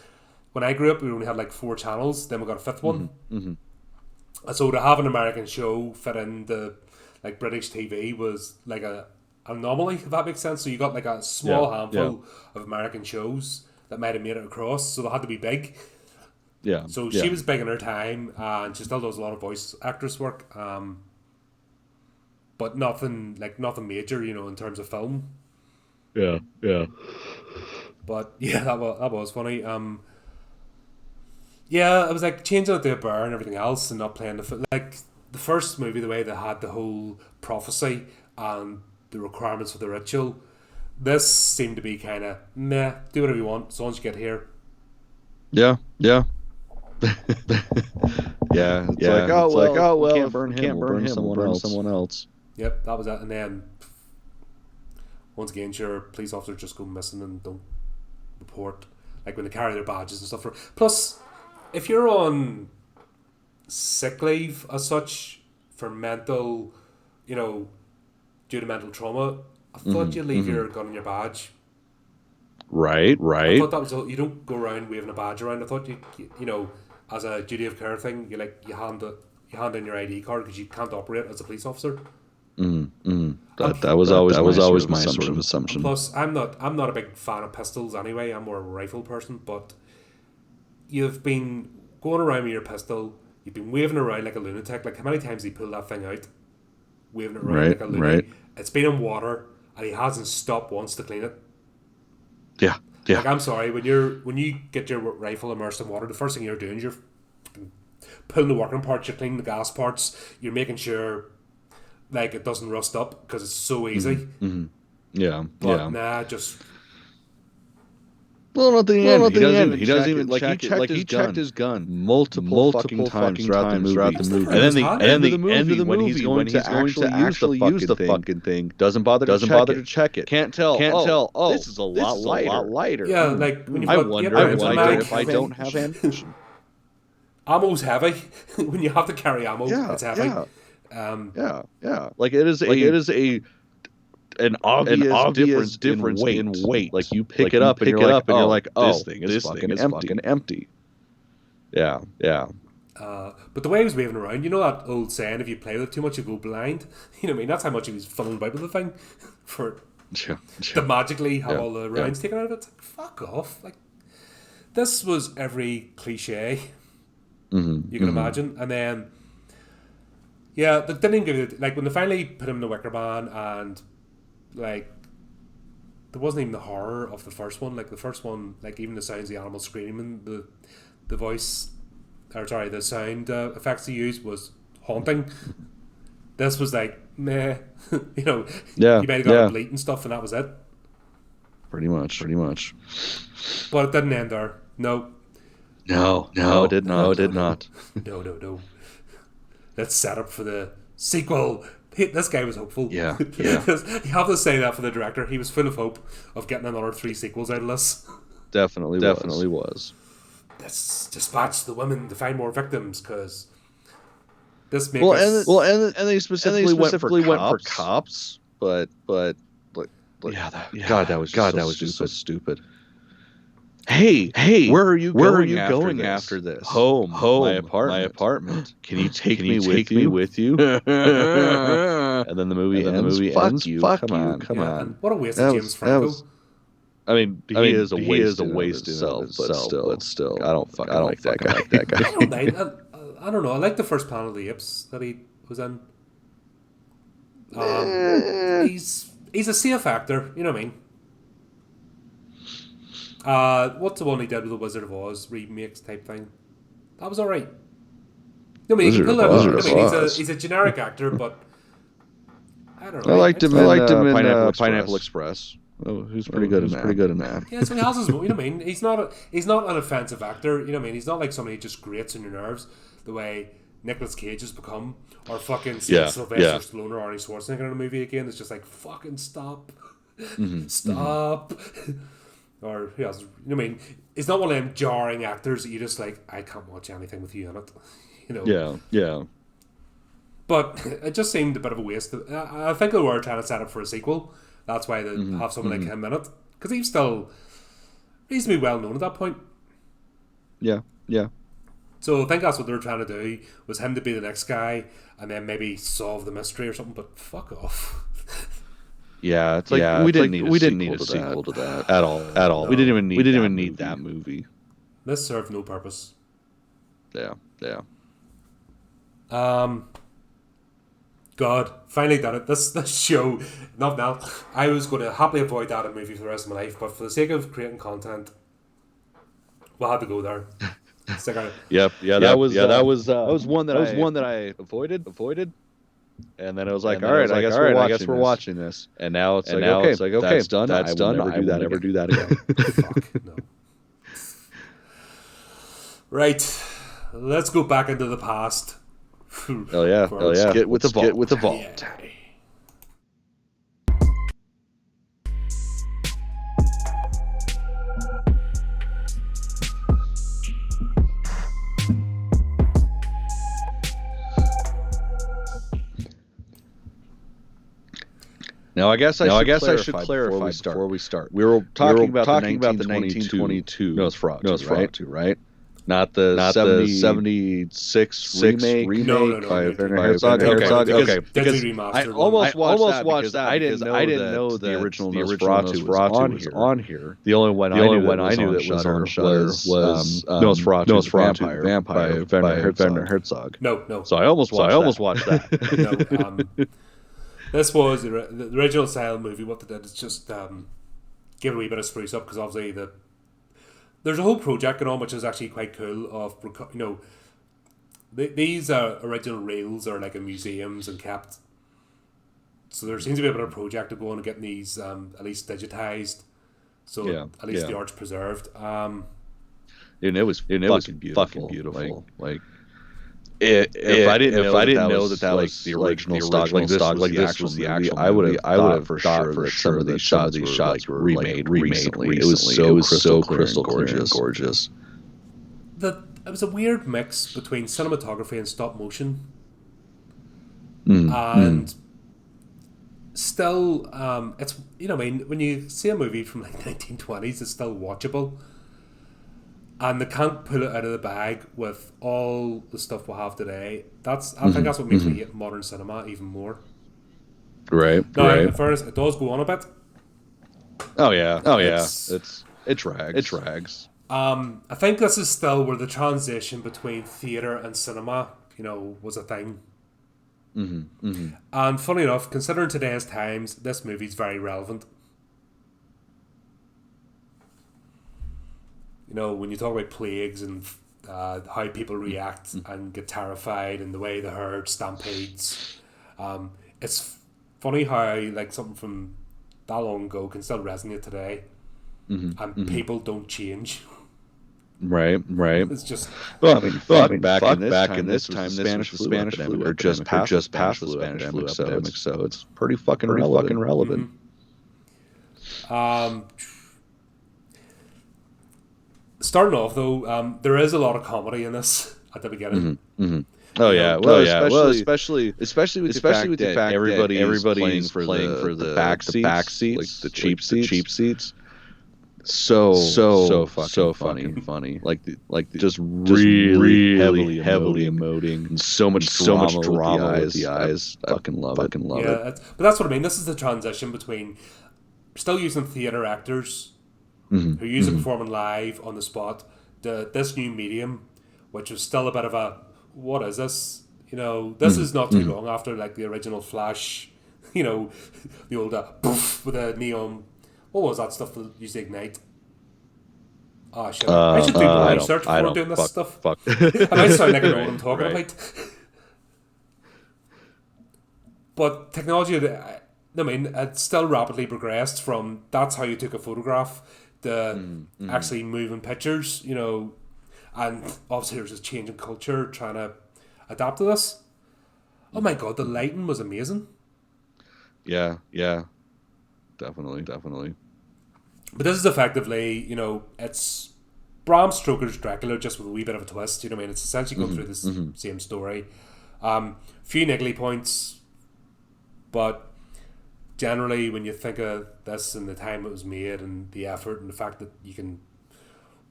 when I grew up we only had like 4 channels. Then we got a 5th one. And so to have an American show fit into like British TV was like a anomaly, if that makes sense. So you got like a small handful of American shows that might have made it across, so they had to be big. So she was big in her time, and she still does a lot of voice actress work, but nothing major, you know, in terms of film. But yeah, that was funny. It was like changing it to a bear and everything else, and not playing like the first movie, the way they had the whole prophecy and the requirements for the ritual. This seemed to be kind of meh. Do whatever you want as long as you get here. Yeah. It's like, oh well, can't burn him. We'll burn someone else. Yep, that was it. And then once again, sure, police officers just go missing and don't report. Like when they carry their badges and stuff. Plus, if you're on sick leave as such for mental, you know, due to mental trauma, I thought you'd leave your gun and your badge. Right. I thought that was you don't go around waving a badge around. I thought you know, as a duty of care thing, you hand in your ID card because you can't operate as a police officer. That was always my sort of assumption. Plus, I'm not a big fan of pistols anyway. I'm more a rifle person. But you've been going around with your pistol. You've been waving around like a lunatic. Like how many times he pulled that thing out, waving it around like a lunatic? It's been in water and he hasn't stopped once to clean it. Yeah. Like, I'm sorry, when you get your rifle immersed in water, the first thing you're doing is you're pulling the working parts, you're cleaning the gas parts, you're making sure like it doesn't rust up because it's so easy. Just. Well, not the end. He doesn't even he checked his gun multiple fucking times throughout the movie. And then the end of the movie when he's going to actually use the fucking thing, doesn't bother to check it. Can't tell. Oh, this is a lot lighter. Yeah, like when I wonder if I don't have ammunition. Ammo's heavy. When you have to carry ammo, it's heavy. Like it is an obvious difference in weight. Like you pick it up and you're like, oh, this thing is fucking empty. Yeah. But the way he was waving around, you know that old saying, if you play with it too much, you go blind? You know what I mean? That's how much he was fumbling about with the thing for to magically have all the rounds taken out of it. It's like, fuck off. Like, this was every cliche you can imagine. And then, they didn't even give it, like, when they finally put him in the Wicker Man and, like, there wasn't even the horror of the first one. Like, the first one, like, even the sounds of the animals screaming, the voice, the sound effects he used was haunting. This was like, meh. You know, you might have got a bleat and stuff and that was it. Pretty much. But it didn't end there. No, it did not. No. Let's set up for the sequel. This guy was hopeful. Yeah. You have to say that for the director. He was full of hope of getting another 3 sequels out of this. Definitely was. Let's dispatch the women to find more victims, because this makes and they specifically went for cops, but that was so stupid. Hey, where are you going after this? Home, my apartment. Can you take me with you? And then the movie ends. Come on. And what a waste of James Franco. I mean, he is a waste in itself, but still, I don't like that guy. I don't mind. I don't know. I like the first Planet of the Apes that he was in. He's a safe actor, you know what I mean? What's the one he did with the Wizard of Oz remakes type thing? That was alright. You know what I mean? Wizard he of Oz. He's a generic actor, but I don't know. I liked him in Pineapple Express. Oh, he's pretty good in that. Yeah, so he has his. You know what I mean? He's not an offensive actor. You know what I mean? He's not like somebody who just grates on your nerves the way Nicolas Cage has become, or fucking Sylvester Stallone or Arnie Schwarzenegger in a movie again. It's just like fucking stop, stop. Or who else? You know what I mean? He's not one of them jarring actors that you just like. I can't watch anything with you in it. You know? Yeah. But it just seemed a bit of a waste. I think they were trying to set up for a sequel. That's why they have someone like him in it. Because he's still reasonably well known at that point. Yeah. So I think that's what they were trying to do, was him to be the next guy and then maybe solve the mystery or something, but fuck off. Yeah, it's like we didn't need a sequel to that at all. No, we didn't even need that movie. This served no purpose. Yeah. God, finally done it. This show, not now. I was going to happily avoid that in movies for the rest of my life, but for the sake of creating content, we'll have to go there. That was one that I avoided. And then it was like, all right, I guess we're watching this. And now it's like, okay, that's done. I will never do that again. Fuck, no. Right, let's go back into the past. Hell yeah. Let's get with the vault. Yeah. Now, I guess I should clarify before we start. We were talking about the 1922 Nosferatu, right? Not the 76 remake by Werner Herzog. Okay. Because I almost watched that. I didn't know that the original Nosferatu was on here. The only one I knew that was on Shudder was Nosferatu Vampire by Werner Herzog. No. So I almost watched that. No. This was the original style movie. What they did is just give it a wee bit of spruce up, because obviously there's a whole project going on which is actually quite cool. Of these original reels are like in museums and kept. So there seems to be a bit of a project to go on and getting these at least digitized, so at least the art's preserved. And it was fucking beautiful. If I didn't know that was the original stock, like this was the actual, I would have for sure that some of these shots were remade recently. It was so crystal gorgeous. It was a weird mix between cinematography and stop motion, and still, it's, you know, I mean, when you see a movie from like 1920s, it's still watchable. And they can't pull it out of the bag with all the stuff we have today. I think that's what makes me hate modern cinema even more. Right. In fairness, it does go on a bit. Oh yeah. It drags. I think this is still where the transition between theatre and cinema, was a thing. And funny enough, considering today's times, this movie's very relevant. When you talk about plagues and how people react and get terrified and the way the herd stampedes, it's funny how like something from that long ago can still resonate today, and people don't change. Right. It's just back in this time, the Spanish flu or just past the Spanish flu epidemic, so it's pretty fucking relevant. Starting off though, there is a lot of comedy in this at the beginning. Oh yeah, especially with the fact that everybody's playing for the back seats, like the cheap seats. So fucking funny. Like just really heavily emoting, and so much drama with the eyes. I fucking love it. Yeah, but that's what I mean. This is the transition between still using theatre actors who use it performing live on the spot, this new medium, which was still a bit of a, what is this? This is not too long after like the original Flash. The old poof with a neon. What was that stuff that used to ignite? Oh shit! I should do more research before doing this stuff. Fuck. I might sound like I know what I'm talking about. But technology, it's still rapidly progressed from that's how you took a photograph to actually moving pictures, and obviously there's this change in culture trying to adapt to this. Oh my god, the lighting was amazing. Yeah, definitely. But this is effectively, it's Bram Stoker's Dracula just with a wee bit of a twist. It's essentially going through this same story. Few niggly points, but generally when you think of this and the time it was made and the effort and the fact that you can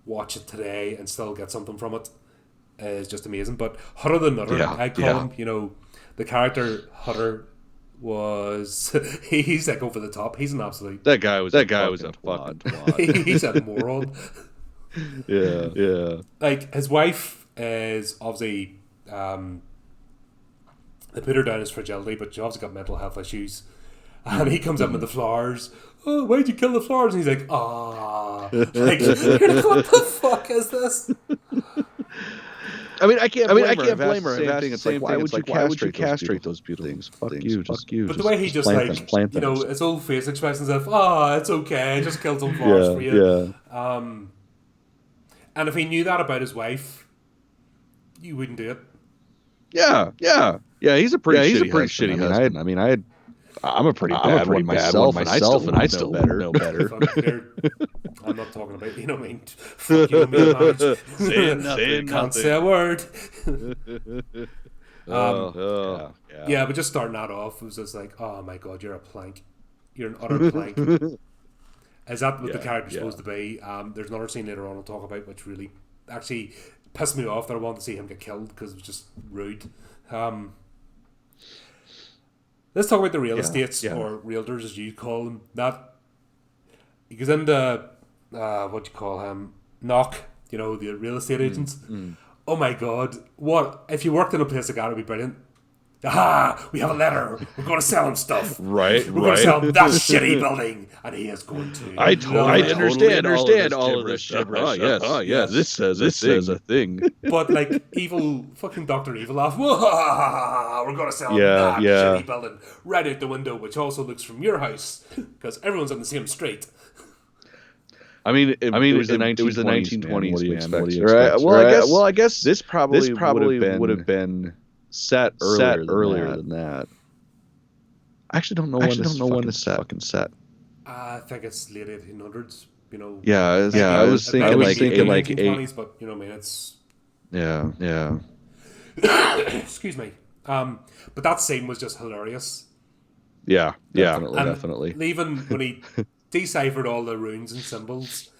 watch it today and still get something from it is just amazing. But Hutter the Nutter, I call him, the character Hutter was he's like over the top. He's an absolute that guy was a fucking twat. He's a moron. Yeah. Like his wife is obviously they put her down as fragility, but she obviously got mental health issues. And he comes up with the flowers. Oh, why'd you kill the flowers? And he's like, ah. Like, you're like, what the fuck is this? I can't blame her. It's like, why would you castrate those beautiful things? Fuck you. But the way he just like, his old face expressions of, it's okay, I just killed some flowers for you. Yeah. And if he knew that about his wife, you wouldn't do it. Yeah. He's a pretty shitty husband. I'm a pretty bad one myself, and I still know better. I'm not talking about, fuck you, me, saying can't say a word. Yeah, but just starting that off, it was just like, oh my god, you're a plank. You're an utter plank. Is that what the character's supposed to be? There's another scene later on I'll talk about, which really actually pissed me off that I wanted to see him get killed because it was just rude. Let's talk about the real estates, or realtors as you call them. That he goes into what you call him, Knock, the real estate agents. Oh my god, what if you worked in a place like that? It'd be brilliant. We have a letter. We're going to sell him stuff. Right. We're going to sell him that shitty building, and he is going to. I understand all of this gibberish. Oh yes. This says a thing. But like evil fucking Dr. Evil off. We're going to sell him that shitty building right out the window, which also looks from your house because everyone's on the same street. It was the 1920s. What do you expect? Right. Well, I guess this probably would have been set earlier than that. I actually don't know when this fucking set. I think it's late 1800s. I was thinking like 1820s, but it's yeah. Excuse me. But that scene was just hilarious. Yeah, definitely. Even when he deciphered all the runes and symbols,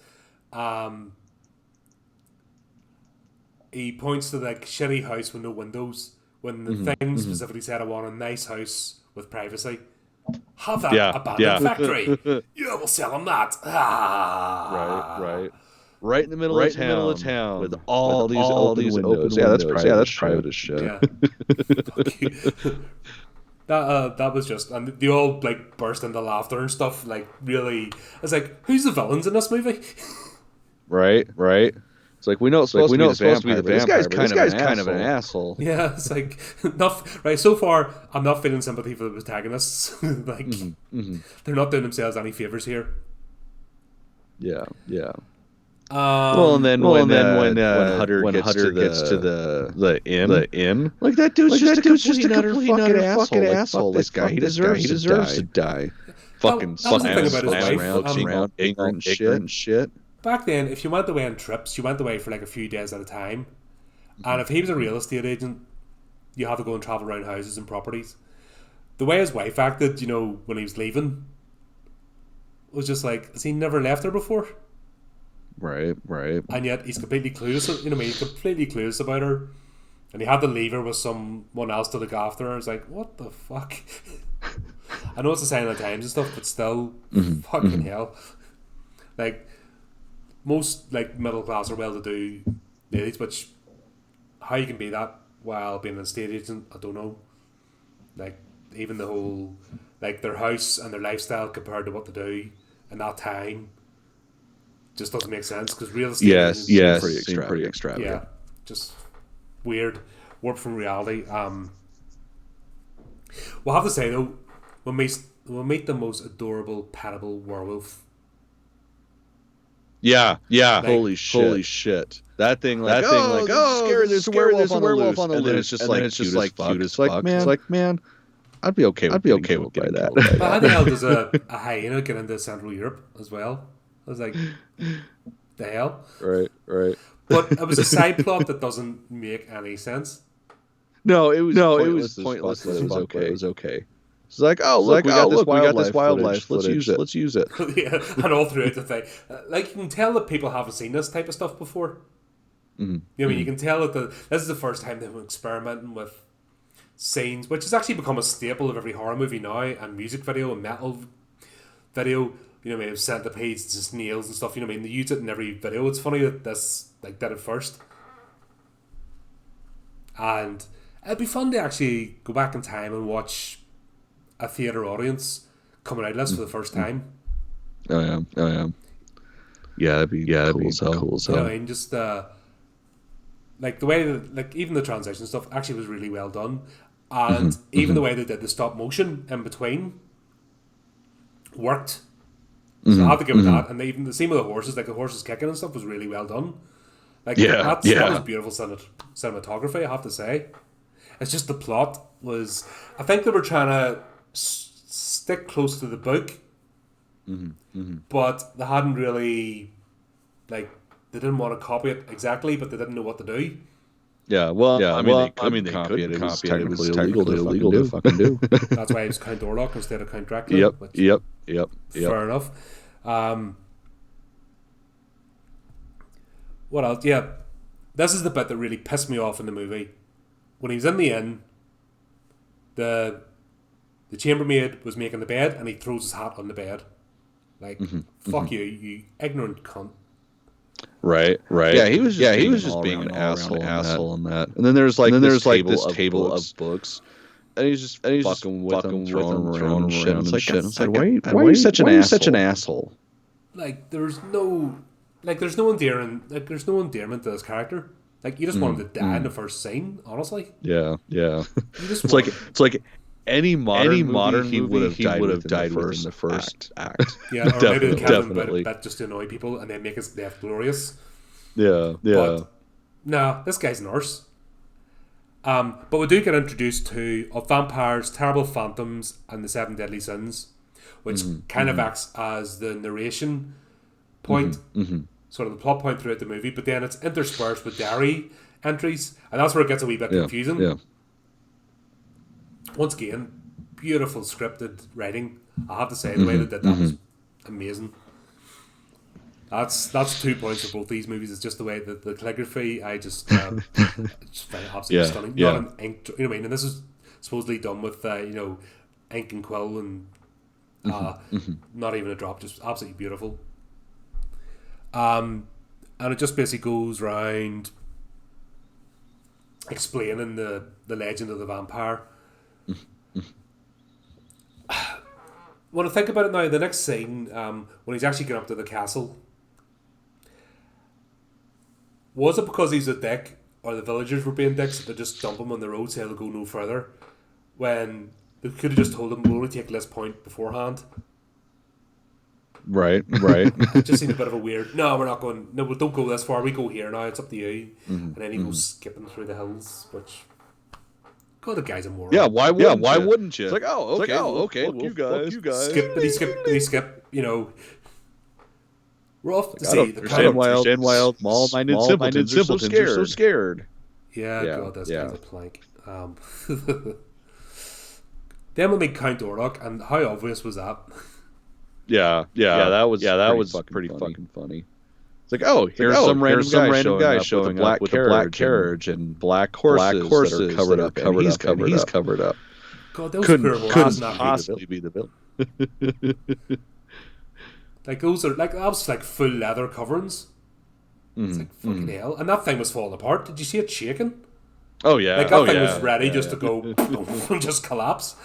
he points to the shitty house with no windows. When the thing specifically said, I want a nice house with privacy. Have that abandoned factory. Yeah, we'll sell them that. Right in the middle of town with all these windows. Yeah, that's private as shit. Yeah. That was just, and they all like burst into laughter and stuff. Like really, it's like, who's the villains in this movie? Right. It's like we know it's supposed to be the vampire. This guy's kind of an asshole. Yeah, it's like right. So far, I'm not feeling sympathy for the protagonists. Like they're not doing themselves any favors here. Yeah. And then when Hutter gets to the inn, like that dude's just a complete fucking asshole. This guy, he deserves to die. Fucking slams around, ignorant and shit. Back then, if you went away on trips, you went away for like a few days at a time. And if he was a real estate agent, you had to go and travel around houses and properties. The way his wife acted, when he was leaving, was just like, has he never left her before? Right. And yet he's completely clueless. He's completely clueless about her. And he had to leave her with someone else to look after her. It's like, what the fuck? I know it's a sign of the times and stuff, but still, fucking hell. Like, most like middle class or well-to-do ladies, which how you can be that while being an estate agent. I don't know. Like, even the whole, like, their house and their lifestyle compared to what they do in that time just doesn't make sense, because real estate seem pretty extravagant. Yeah, just weird, warped from reality. We'll have to say though, we'll meet the most adorable, petable werewolf. Yeah. Like, holy shit. That thing, scary. There's a werewolf on the loose, and then it's just cute as fuck. It's like, man, I'd be okay with that. But how the hell does a hyena get into Central Europe as well? I was like, the hell? Right. But it was a side plot that doesn't make any sense. No, it was pointless. It was okay. It's like, look, we got this wildlife. Let's use it. Yeah, and all throughout the thing, like, you can tell that people haven't seen this type of stuff before. Mm-hmm. You know, you can tell that this is the first time they've been experimenting with scenes, which has actually become a staple of every horror movie now, and music video and metal video. You know what I mean? Of centipedes to snails and stuff. You know what I mean? They use it in every video. It's funny that this like did it first, and it'd be fun to actually go back in time and watch a theatre audience coming out of this for the first time. Oh yeah. Yeah, that'd be cool as hell. You know what I mean? Just like the way that, like, even the transition stuff actually was really well done, and even the way they did the stop motion in between worked. So I have to give it that, and even the same with the horses, like the horses kicking and stuff, was really well done. Like, that was beautiful cinematography, I have to say. It's just the plot was, I think they were trying to stick close to the book, but they hadn't really, like, they didn't want to copy it exactly, but they didn't know what to do. Yeah, I mean, they couldn't copy it. It was technically illegal to fucking do. That's why it was Count Orlok instead of Count Dracula. Yep. Fair enough. What else? Yeah, this is the bit that really pissed me off in the movie. When he was in the inn, the chambermaid was making the bed, and he throws his hat on the bed. Like, fuck you ignorant cunt. Right. Yeah, he was just being an asshole in that. And then there's this table of books. And he's just fucking with them, throwing them around and shit. It's like, why are you such an asshole? Like, there's no endearment to this character. Like, you just want him to die in the first scene, honestly. Yeah. It's like any modern movie, he would have died within the first act. Yeah, or maybe definitely. That just to annoy people and then make his death glorious. Yeah. But, no, this guy's a nurse. But we do get introduced to vampires, terrible phantoms, and the 7 deadly sins, which kind of acts as the narration point, sort of the plot point throughout the movie. But then it's interspersed with diary entries, and that's where it gets a wee bit confusing. Yeah. Once again, beautiful scripted writing. I have to say, the way they did that was amazing. That's 2 points for both these movies. It's just the way that the calligraphy, I just find it absolutely stunning. Yeah. Not an ink, you know what I mean? And this is supposedly done with ink and quill and not even a drop, just absolutely beautiful. And it just basically goes around explaining the legend of the vampire. When I think about it now, the next scene, when he's actually getting up to the castle, was it because he's a dick, or the villagers were being dicks, that they just dump him on the road, so they'll go no further, when they could have just told him, we'll only take this point beforehand? Right. It just seemed a bit of a weird, no, we're not going, no, don't go this far, we go here now, it's up to you. And then he goes skipping through the hills, which... God, the guy's a moron. Yeah, why wouldn't you? It's like, okay, well, you guys. Did he skip, we're off to see the Understand why small-minded simpletons are so scared. Yeah, God, this guy's a plank. Then we make Count Orlok, and how obvious was that? Yeah, that was pretty fucking funny. It's like, here's some random guy showing up with a black carriage and black horses that are covered up. He's covered up. God, those couldn't possibly be the villain. Like, those are that was like full leather coverings. It's like fucking hell, and that thing was falling apart. Did you see it shaking? Oh yeah, like that thing was ready just to go and just collapse.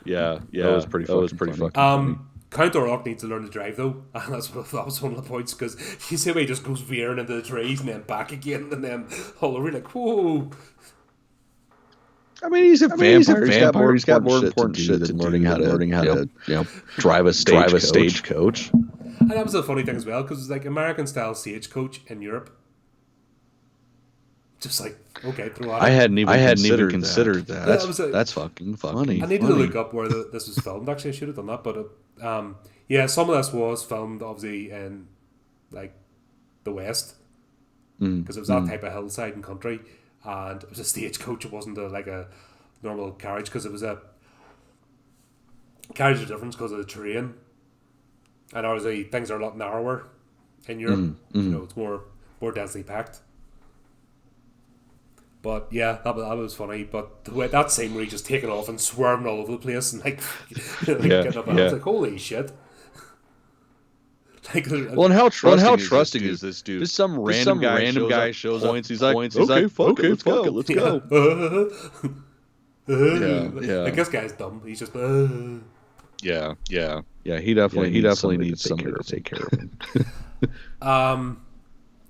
Yeah, that was pretty fucking funny. Count Orlok needs to learn to drive though, and that was one of the points, because you see how he just goes veering into the trees and then back again, and then all over, like, whoa. I mean, he's a vampire. He's got more important shit than learning how to drive a stagecoach. And that was the funny thing as well, because it's like American style stagecoach in Europe. Just like, okay, throw out. I hadn't even considered that. That's fucking funny. I needed to look up where this was filmed. Actually, I should have done that, but some of this was filmed obviously in like the West, because it was that type of hillside and country, and it was a stagecoach. It wasn't like a normal carriage, because it was a carriage of difference because of the terrain, and obviously things are a lot narrower in Europe. It's more densely packed. But yeah, that was funny. But the way that scene where he's just taking off and swerving all over the place and like getting up, I was like, holy shit! Like, well, and how trusting is this dude? Just some random guy shows up. He's like, okay, fuck it, let's go. Like, this guy's dumb. He's just yeah. He definitely needs somebody to take care of him.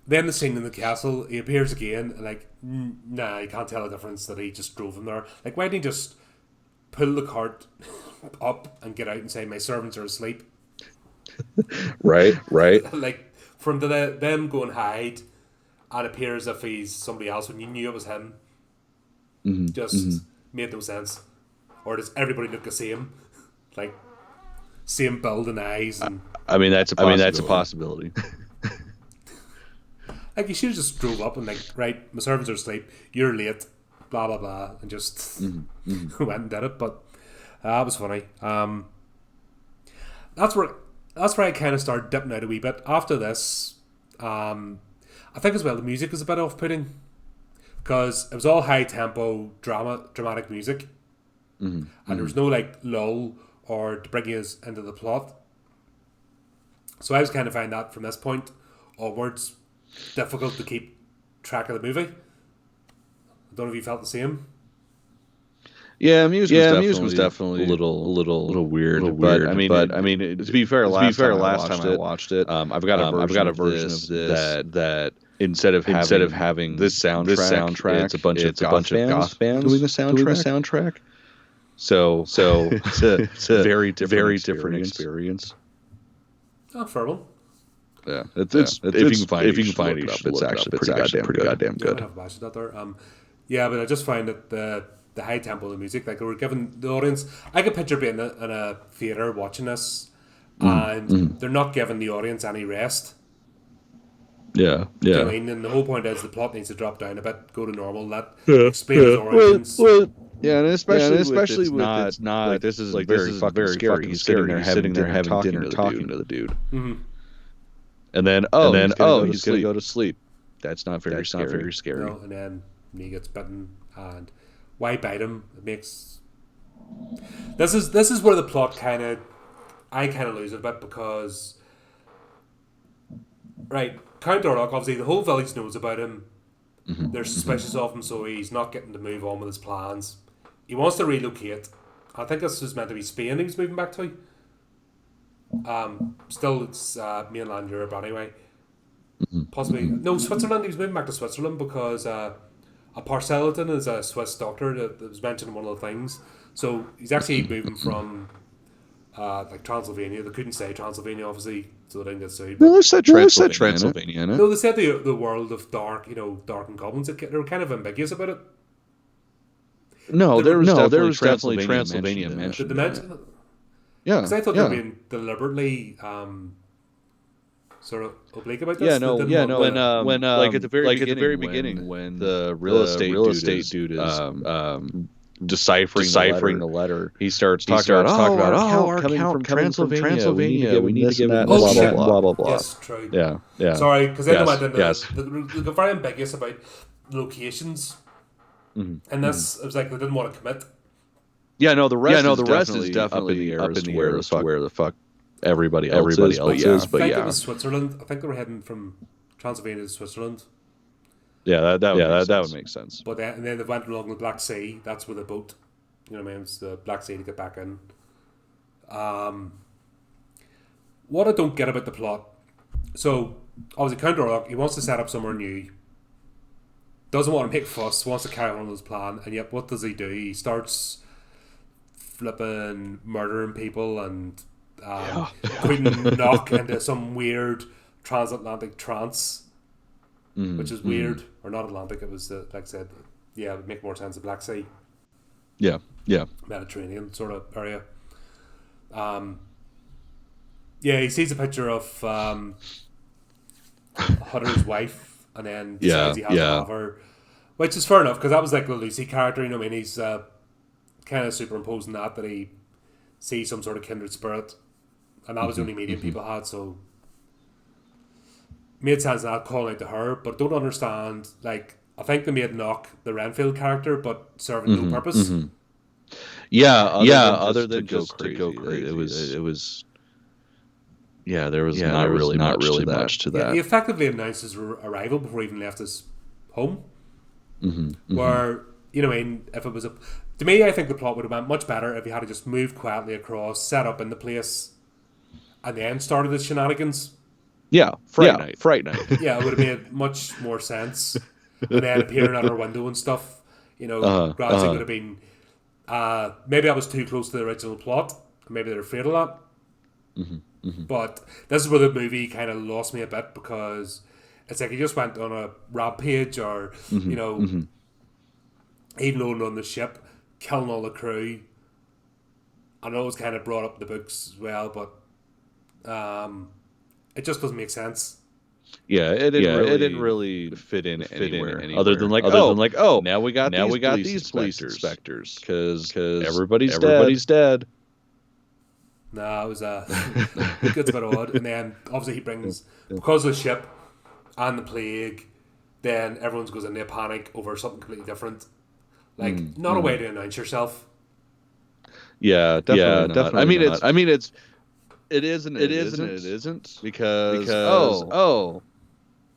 Then the scene in the castle, he appears again, and like, nah, you can't tell the difference that he just drove him there. Like, why didn't he just pull the cart up and get out and say, my servants are asleep? Right. Like, from them go and hide, and appear as if he's somebody else when you knew it was him. Made no sense. Or does everybody look the same? Like, same build and eyes. And I mean, that's a possibility. Like, you should have just drove up and like, right, my servants are asleep, you're late, blah blah blah, and just went and did it. But that was funny. That's where I kind of started dipping out a wee bit. After this, I think as well the music was a bit off-putting, because it was all high tempo dramatic music, and there was no like lull or to bring us into the plot. So I was kind of finding that from this point onwards difficult to keep track of the movie. I don't know if you felt the same. Yeah, music was definitely a little weird. But I mean, to be fair, last time I watched it, I've got a version of this that instead of having this soundtrack, it's a bunch of goth bands doing the soundtrack. So it's a very different experience. Oh, fair one. Yeah, it's if you can find it, it's actually pretty goddamn good. I have watched that there. Yeah, but I just find that the high tempo of the music, like they were giving the audience, I could picture being in a theater watching this, and they're not giving the audience any rest. Yeah. Do you know what I mean? And the whole point is the plot needs to drop down a bit, go to normal, explain its origins. Yeah, and especially with it's not like this is like very scary. He's sitting there having dinner, talking to the dude. Mm-hmm. And then he's gonna go to sleep. That's not very scary. No, and then he gets bitten, and why bite him? It makes this is where the plot I kind of lose it a bit, because right, Count Orlok, obviously the whole village knows about him. They're suspicious of him, so he's not getting to move on with his plans. He wants to relocate. I think this was meant to be Spain he was moving back to. Still, it's mainland Europe anyway. Possibly no, Switzerland. He was moving back to Switzerland because a Parcellton is a Swiss doctor that was mentioned in one of the things. So he's actually moving from like Transylvania. They couldn't say Transylvania, obviously, so they didn't get sued. No, they said Transylvania in it. No, they said the world of dark, dark and goblins. They were kind of ambiguous about it. No, there was definitely Transylvania mentioned. Did they mention it? Yeah, because I thought they were being deliberately sort of oblique about this. When like at the very beginning, when the real estate dude is deciphering the letter, he starts talking about our count coming from Transylvania. We need to give that blah blah blah. Yes, true. Yeah. Sorry, because then they're very ambiguous about locations, and this it was like they didn't want to commit. Yeah, no, the rest is definitely up in the air as where the fuck everybody else is. But I think it was Switzerland. I think they were heading from Transylvania to Switzerland. Yeah, that would make sense. But then they went along the Black Sea. That's where the boat, you know what I mean? It's the Black Sea to get back in. What I don't get about the plot. So, obviously, Count Orlok, he wants to set up somewhere new. Doesn't want to make fuss, wants to carry on his plan, and yet what does he do? He starts flipping murdering people and putting Knock into some weird transatlantic trance, which is weird. Or not Atlantic, it was, like I said, it would make more sense, the Black Sea. Yeah. Mediterranean sort of area. He sees a picture of Hutter's wife, and then decides he has to have her, which is fair enough, because that was like the Lucy character, you know what I mean? He's kind of superimposing that he sees some sort of kindred spirit, and that was the only medium people had, so made sense that calling out to her, but don't understand, like, I think they made Knock the Renfield character, but serving no purpose. Other than just to go crazy. It was there was not really much to that. He effectively announced his arrival before he even left his home. Where, you know, I mean, if it was to me, I think the plot would have went much better if he had to just move quietly across, set up in the place, and then started his shenanigans. Fright night. Yeah, it would have made much more sense. And then appearing at her window and stuff, you know, gradually would have been. Maybe I was too close to the original plot. Maybe they're afraid of that. But this is where the movie kind of lost me a bit, because it's like he just went on a rampage, or you know, even on the ship, killing all the crew. I know it was kind of brought up in the books as well, but it just doesn't make sense. It didn't really fit in anywhere. Other than like, now we got these police inspectors because everybody's dead. No, it was it gets a bit odd. And then obviously he brings, because of the ship and the plague, then everyone goes into a panic over something completely different. Like, not a way to announce yourself. Yeah, definitely. Not. I mean, it isn't because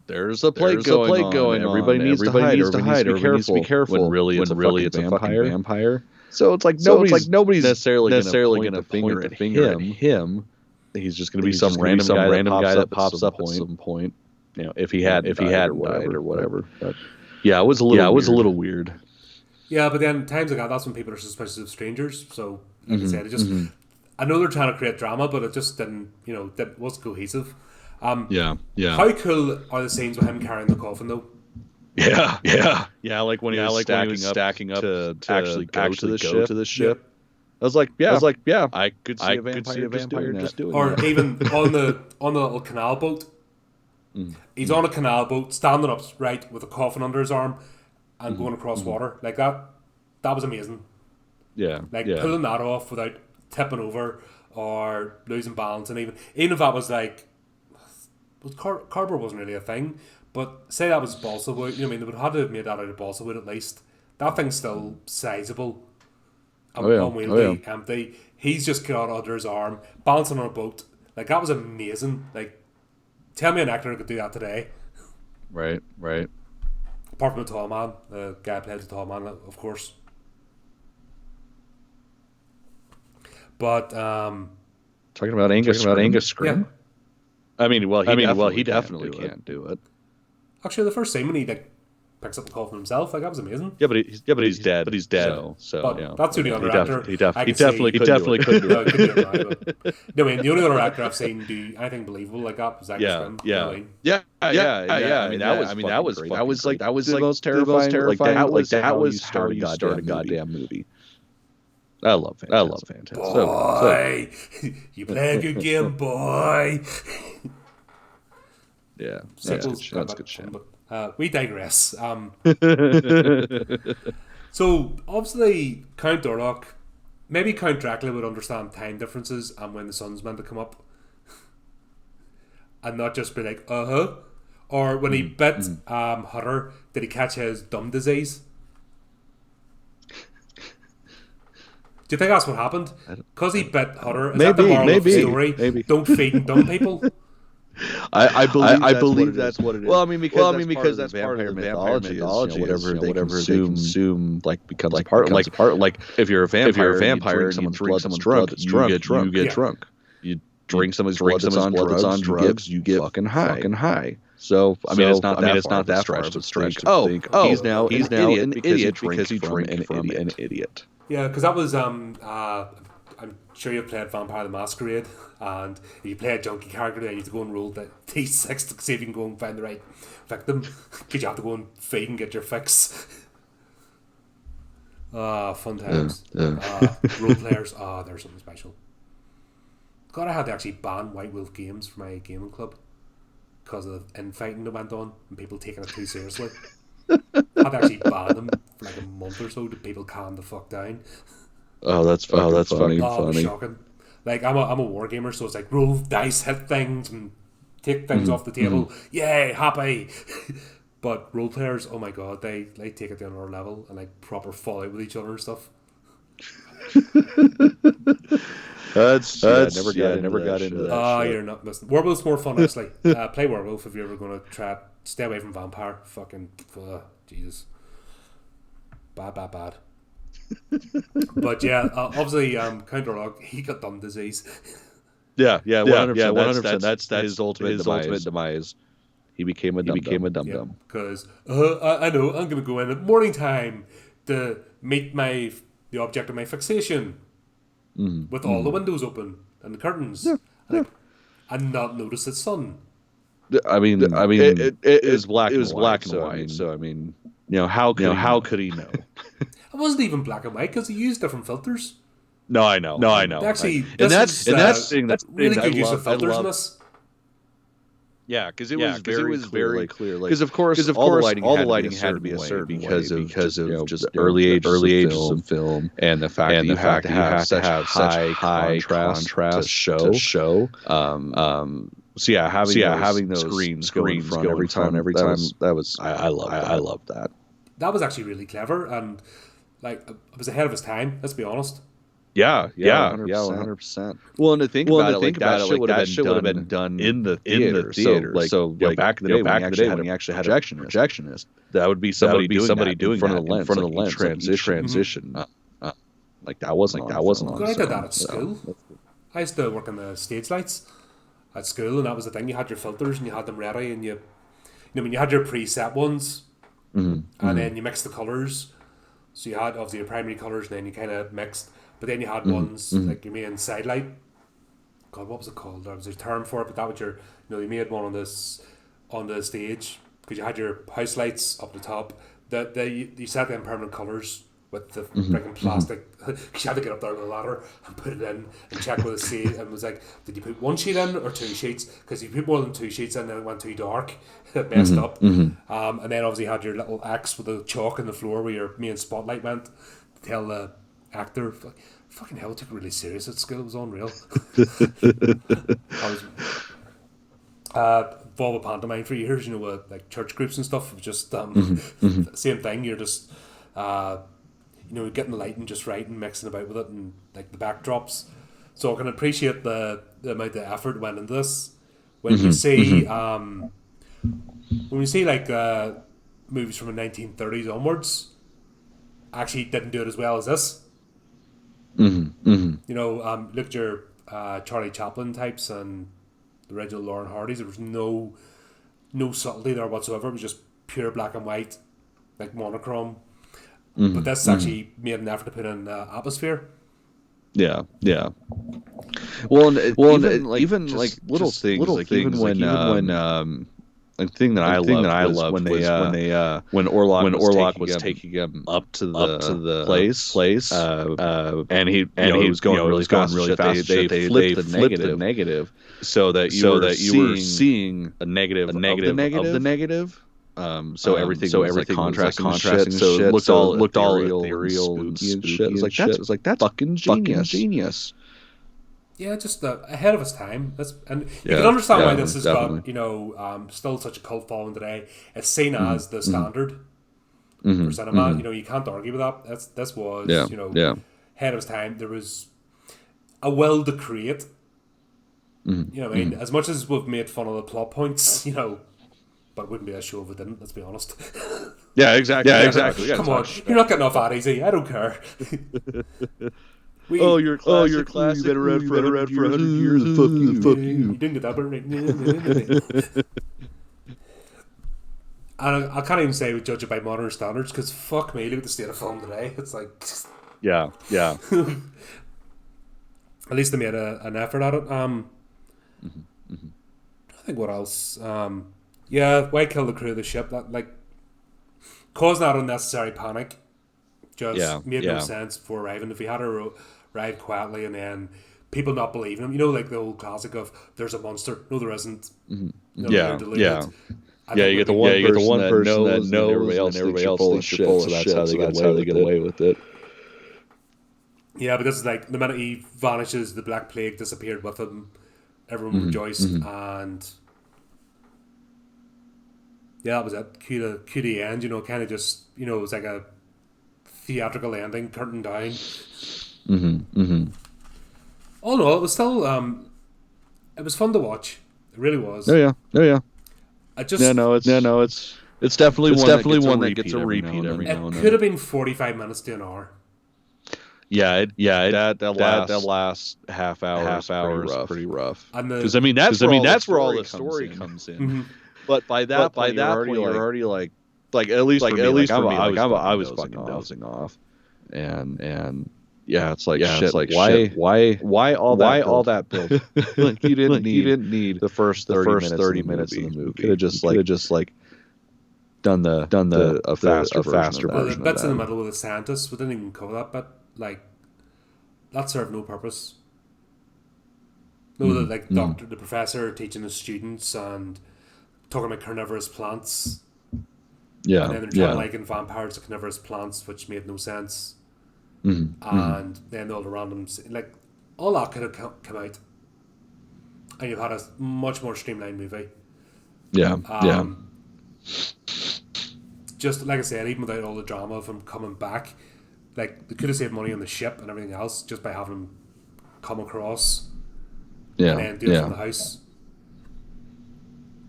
there's a plague going on. Everybody needs to hide. Everybody needs to be careful. When really it's a fucking vampire. So it's like nobody's necessarily going to point a finger at him. He's just going to be some random guy that pops up at some point. You know, if he hadn't died or whatever. But it was a little weird. Yeah, but then times like that's when people are suspicious of strangers. So like I said, it just I know they're trying to create drama, but it just didn't. You know, that wasn't cohesive. How cool are the scenes with him carrying the coffin though? Yeah. Like when he was stacking up to actually go to the ship. I was like, I could see a vampire just doing or that. Or even on the little canal boat. He's on a canal boat, standing upright with a coffin under his arm and going across water. Like that was amazing. Yeah. Pulling that off without tipping over or losing balance, and even if that was like, cardboard wasn't really a thing, but say that was balsa wood, you know what I mean, they would have had to have made that out of balsa wood at least. That thing's still sizable and unwieldy, empty. He's just got under his arm, balancing on a boat. Like, that was amazing. Like, tell me an actor who could do that today. Right. Apart from the tall man, the guy who plays the tall man, of course. But talking about Angus Scrimm. Yeah. I mean, he definitely can't do it. Actually, the first scene when he picks up the coffin himself, like, that was amazing. Yeah, but he's dead. But he's dead. So but yeah. That's the only other actor. He definitely couldn't do it. No, I mean, the only other actor I've seen do anything believable like that was Angus Scrimm. Yeah. I mean, that was the most terrifying. That was how you start a goddamn movie. I love Phantasm. Boy, you play a good game, boy. Yeah, that's good shit. But we digress. So obviously, Count Orlok, maybe Count Dracula would understand time differences and when the sun's meant to come up, and not just be like, or when he bit Hutter, did he catch his dumb disease? Do you think that's what happened? Because he bit Hutter? Is that the moral of the story? Maybe. Don't feed dumb people? I believe that's what it is. Well, I mean, because that's part of the vampire mythology. Whatever they consume, like becomes part. Like if you're a vampire, and you drink someone's blood that's drunk, you get drunk. You drink someone's blood that's on drugs, you get fucking high. So I mean, it's not that far of a stretch to think. Oh, he's now an idiot because he drank from an idiot. Yeah, because that was I'm sure you've played Vampire the Masquerade, and if you play a junkie character, then you have to go and roll the D6 to see if you can go and find the right victim, because you have to go and feed and get your fix. Fun times. Role players, they're something special. God, I had to actually ban White Wolf Games for my gaming club because of the infighting that went on and people taking it too seriously. I had to actually ban them for like a month or so to people calm the fuck down. Oh, that's funny. It was shocking. Like I'm a war gamer, so it's like roll dice, hit things, and take things off the table. Yay, happy. But role players, oh my god, they like take it to another level and like proper fall out with each other and stuff. Never got into that. Oh, you're not listening. Werewolf's more fun actually. Play Werewolf if you're ever going to try it. Stay away from Vampire. Fucking Jesus. Bad. But yeah, obviously, Counter-Log, he got dumb disease. Yeah, 100%. That's his ultimate demise. He became a dum-dum. Because I know I'm going to go in at morning time to meet the object of my fixation with all the windows open and the curtains, and not notice the sun. I mean, it was black and white. So I mean, how could he know? It wasn't even black and white because he used different filters. No, I know. Actually, that's really good use of filters in this. Yeah, because it was very clear. Because of course, all the lighting had to be a certain because of just early ages of film and the fact that you have to have such high contrast to show. So having those screens go in front every time. That was I love that. That was actually really clever, and like it was ahead of its time. Let's be honest. Yeah, 100%. Well, and to think about it, that shit would have been done in the theater. So back in the day, when you actually had a projectionist, that would be somebody doing in front of the lens, transition. Like that wasn't on. I did that at school. I used to work on the stage lights at school, and that was the thing. You had your filters, and you had them ready, and you when you had your preset ones, and then you mixed the colors. So you had obviously your primary colors, and then you kind of mixed. But then you had ones like you made side light. God, what was it called? There was a term for it, but that was your, you made one on the stage because you had your house lights up the top. You set them permanent colours with the freaking plastic. Because you had to get up there with a ladder and put it in and check with the sheet. And it was like, did you put one sheet in or two sheets? Because if you put more than two sheets in, then it went too dark. It messed up. And then obviously you had your little X with the chalk in the floor where your main spotlight went to tell the actor. Fucking hell, it took it really serious at school. It was unreal. I was involved with pantomime for years, with like church groups and stuff. It was just same thing. You're just getting the lighting just right and mixing about with it and like the backdrops. So I can appreciate the amount of effort went into this. When you see like movies from the 1930s onwards, actually didn't do it as well as this. Look at your Charlie Chaplin types and the original Lauren Hardys. There was no subtlety there whatsoever. It was just pure black and white, like monochrome. But this actually made an effort to put in atmosphere. Yeah. Well, even little things, even when the thing that I loved when Orlok was taking him up to the place, and he was going really fast. They flipped the negative so that you were seeing a negative of the negative. So everything was like contrasting shit. So it looked all ethereal and spooky and shit. It was like that's fucking genius. Yeah, just ahead of its time. You can understand why this has got still such a cult following today. It's seen as the standard for cinema. You can't argue with that. This was ahead of its time. There was a will to create You know what I mean? As much as we've made fun of the plot points, you know, but it wouldn't be a show if we didn't, let's be honest. Yeah, exactly. Yeah, exactly. Come on, you're not getting off that easy. I don't care. You're a classic. You've been around for 100 years. Fuck you. Fuck you. You didn't get that right. And I can't even say we judge it by modern standards, because fuck me, look at the state of film today. It's like... Yeah. At least they made an effort at it. I think what else? Why kill the crew of the ship? That, like, causing that unnecessary panic just made no sense before arriving. If he had arrived quietly and then people not believing him, you know, like the old classic of there's a monster. No, there isn't. No, you get the one person that knows, and everybody else thinks you're full of shit. So that's how they get away with it. Yeah, but this is like the minute he vanishes, the Black Plague disappeared with him. Everyone rejoiced, and that was it. Cue the end, you know, kind of just, you know, it was like a theatrical ending, curtain down. Oh no, it was still it was fun to watch. It really was. Oh yeah. It's definitely one that gets a repeat every now and then. It could have been 45 minutes to an hour. That last half hour is pretty rough. Because that's where all the story comes in. But by that point, you're already like at least for me, I was fucking dozing off, and it's like why all that build? Like you didn't need the first 30 minutes of the movie. Could have just done a faster version. The bits in the middle with the scientists, we didn't even cover that bit. Like, that served no purpose. No, the professor teaching the students and talking about carnivorous plants. Yeah. And then they're trying to liken vampires to carnivorous plants, which made no sense. And then all the random, like, all that could have come out. And you've had a much more streamlined movie. Just like I said, even without all the drama of him coming back, like, they could have saved money on the ship and everything else just by having him come across and then do it from the house.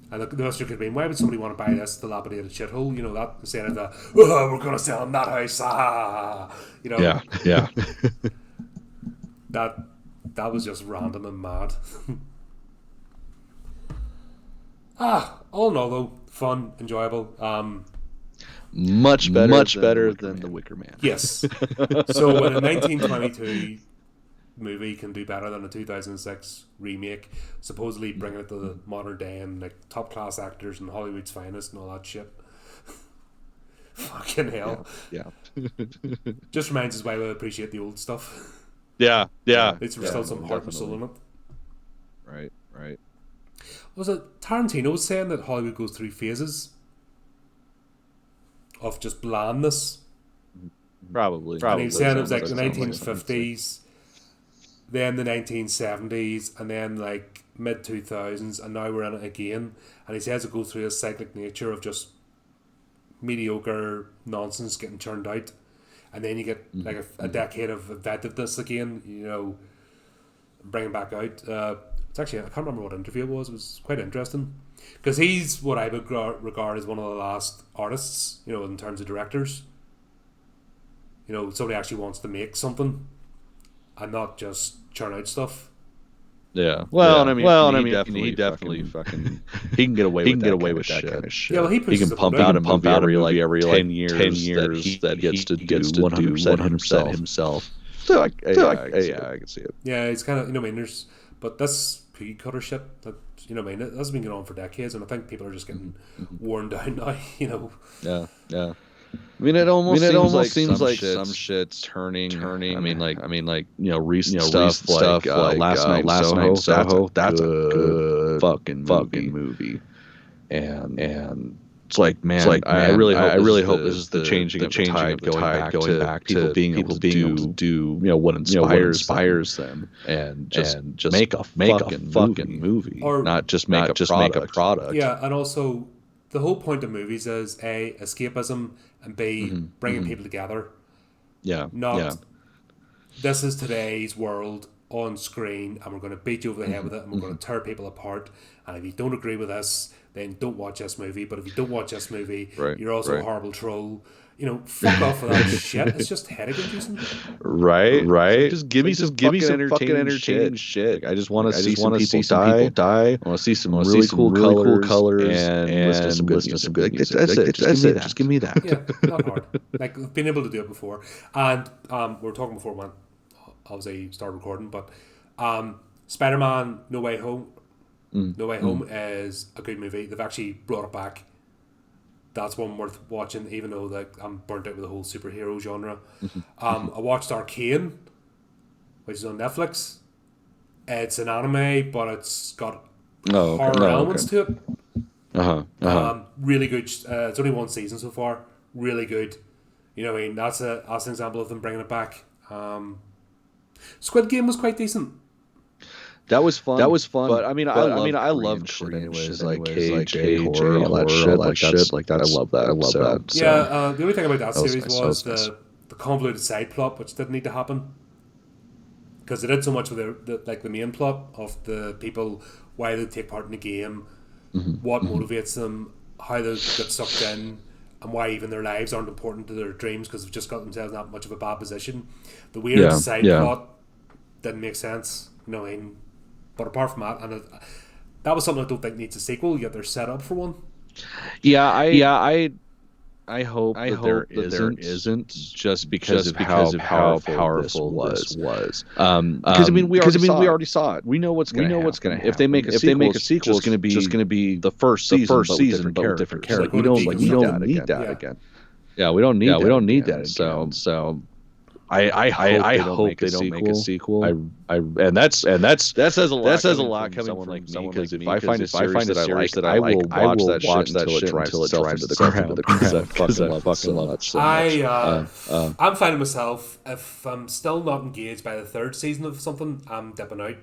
And the rest could have been, why would somebody want to buy this dilapidated shithole? You know, that instead of the, we're going to sell him that house. You know? Yeah. That was just random and mad. All in all, though, fun, enjoyable. Much better than the Wicker Man. Yes. So when a 1922 movie can do better than a 2006 remake, supposedly bringing it to the modern day and like top class actors and Hollywood's finest and all that shit. Fucking hell. Yeah. Just reminds us why we appreciate the old stuff. Yeah. There's still some heart and soul in it. Right. Was it Tarantino was saying that Hollywood goes through phases of just blandness? Probably. And he was saying it was like the 1950s, then the 1970s, and then like mid 2000s, and now we're in it again. And he says it goes through a cyclic nature of just mediocre nonsense getting churned out, and then you get like a decade of inventiveness again, you know, bringing back out. It's actually, I can't remember what interview it was. It was quite interesting because he's what I would regard as one of the last artists, you know, in terms of directors. You know, somebody actually wants to make something and not just churn out stuff. Yeah. He definitely fucking he can get away with that kind of shit. Yeah, well, he can pump out every 10 years that gets to do 100% himself. So I can see it. Yeah, it's kind of, you know what I mean, but this cookie cutter shit that, you know what I mean, that's been going on for decades, and I think people are just getting worn down now, you know. Yeah. I mean, it almost seems like some shit's turning. I mean, you know, recent stuff like Last Night in Soho. That's a good fucking movie. And it's like, man, I really hope this is the changing of the tide going back to people being able to do you know what inspires them and just make a fucking movie, or not just make a product. Yeah, and also the whole point of movies is A, escapism, and B, bringing people together. Yeah. Not this is today's world on screen, and we're going to beat you over the head with it, and we're going to tear people apart. And if you don't agree with us, then don't watch this movie. But if you don't watch this movie, you're also a horrible troll. Fuck off with that shit. It's just headache inducing. Right. Just give me some entertaining shit. I just want to see some people die. I want to see some really cool colors and listen to some good music. That's it. Just give me that. Yeah, not hard. Like, we've been able to do it before. And we were talking before, man. Obviously, start recording, but Spider-Man: No Way Home. No Way Home is a good movie. They've actually brought it back. That's one worth watching, even though I'm burnt out with the whole superhero genre. I watched Arcane, which is on Netflix. It's an anime, but it's got horror elements to it. Really good. It's only one season so far. Really good. You know what I mean? That's an example of them bringing it back. Squid Game was quite decent. That was fun. But I love shit anyways, like KJ horror, all that shit. Like that. I love that. Yeah. The only thing about that series was the convoluted side plot, which didn't need to happen, because they did so much with the main plot of the people, why they take part in the game, what motivates them, how they get sucked in, and why even their lives aren't important to their dreams because they've just got themselves in that much of a bad position. The weird side plot didn't make sense. You know what I mean? But apart from that, and that was something I don't think needs a sequel, yet they're set up for one. I hope there isn't just because of how powerful this was. Because we already saw it. We know what's going to happen. If they make a sequel, it's just going to be the first season, but with different characters. We don't need that again. Yeah, we don't need that. So. I hope they don't make a sequel. And that says a lot coming from someone like me, because if I find a series that I like, I will watch that shit until it drives to the ground. Because I fucking love it so much. I'm finding myself, if I'm still not engaged by the third season of something, I'm dipping out.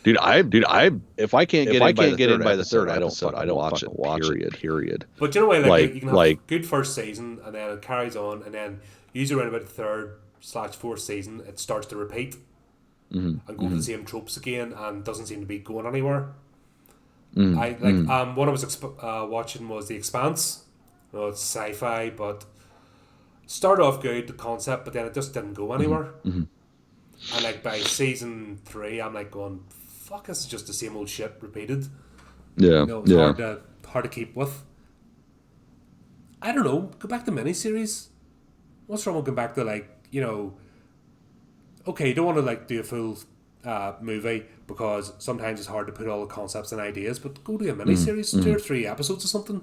Dude, if I can't get in by the third episode, I don't watch it. Period. But you know what? You can have a good first season, and then it carries on, and then usually around about the 3rd/4th season, it starts to repeat and go to the same tropes again, and doesn't seem to be going anywhere. What I was watching was The Expanse. It's sci-fi, but started off good, the concept, but then it just didn't go anywhere. And by season 3, I'm going, fuck, this is just the same old shit repeated. It's hard to keep with. I don't know. Go back to miniseries. What's wrong with going back to okay, you don't want to do a full movie because sometimes it's hard to put all the concepts and ideas, but go to a miniseries, 2 or 3 episodes or something.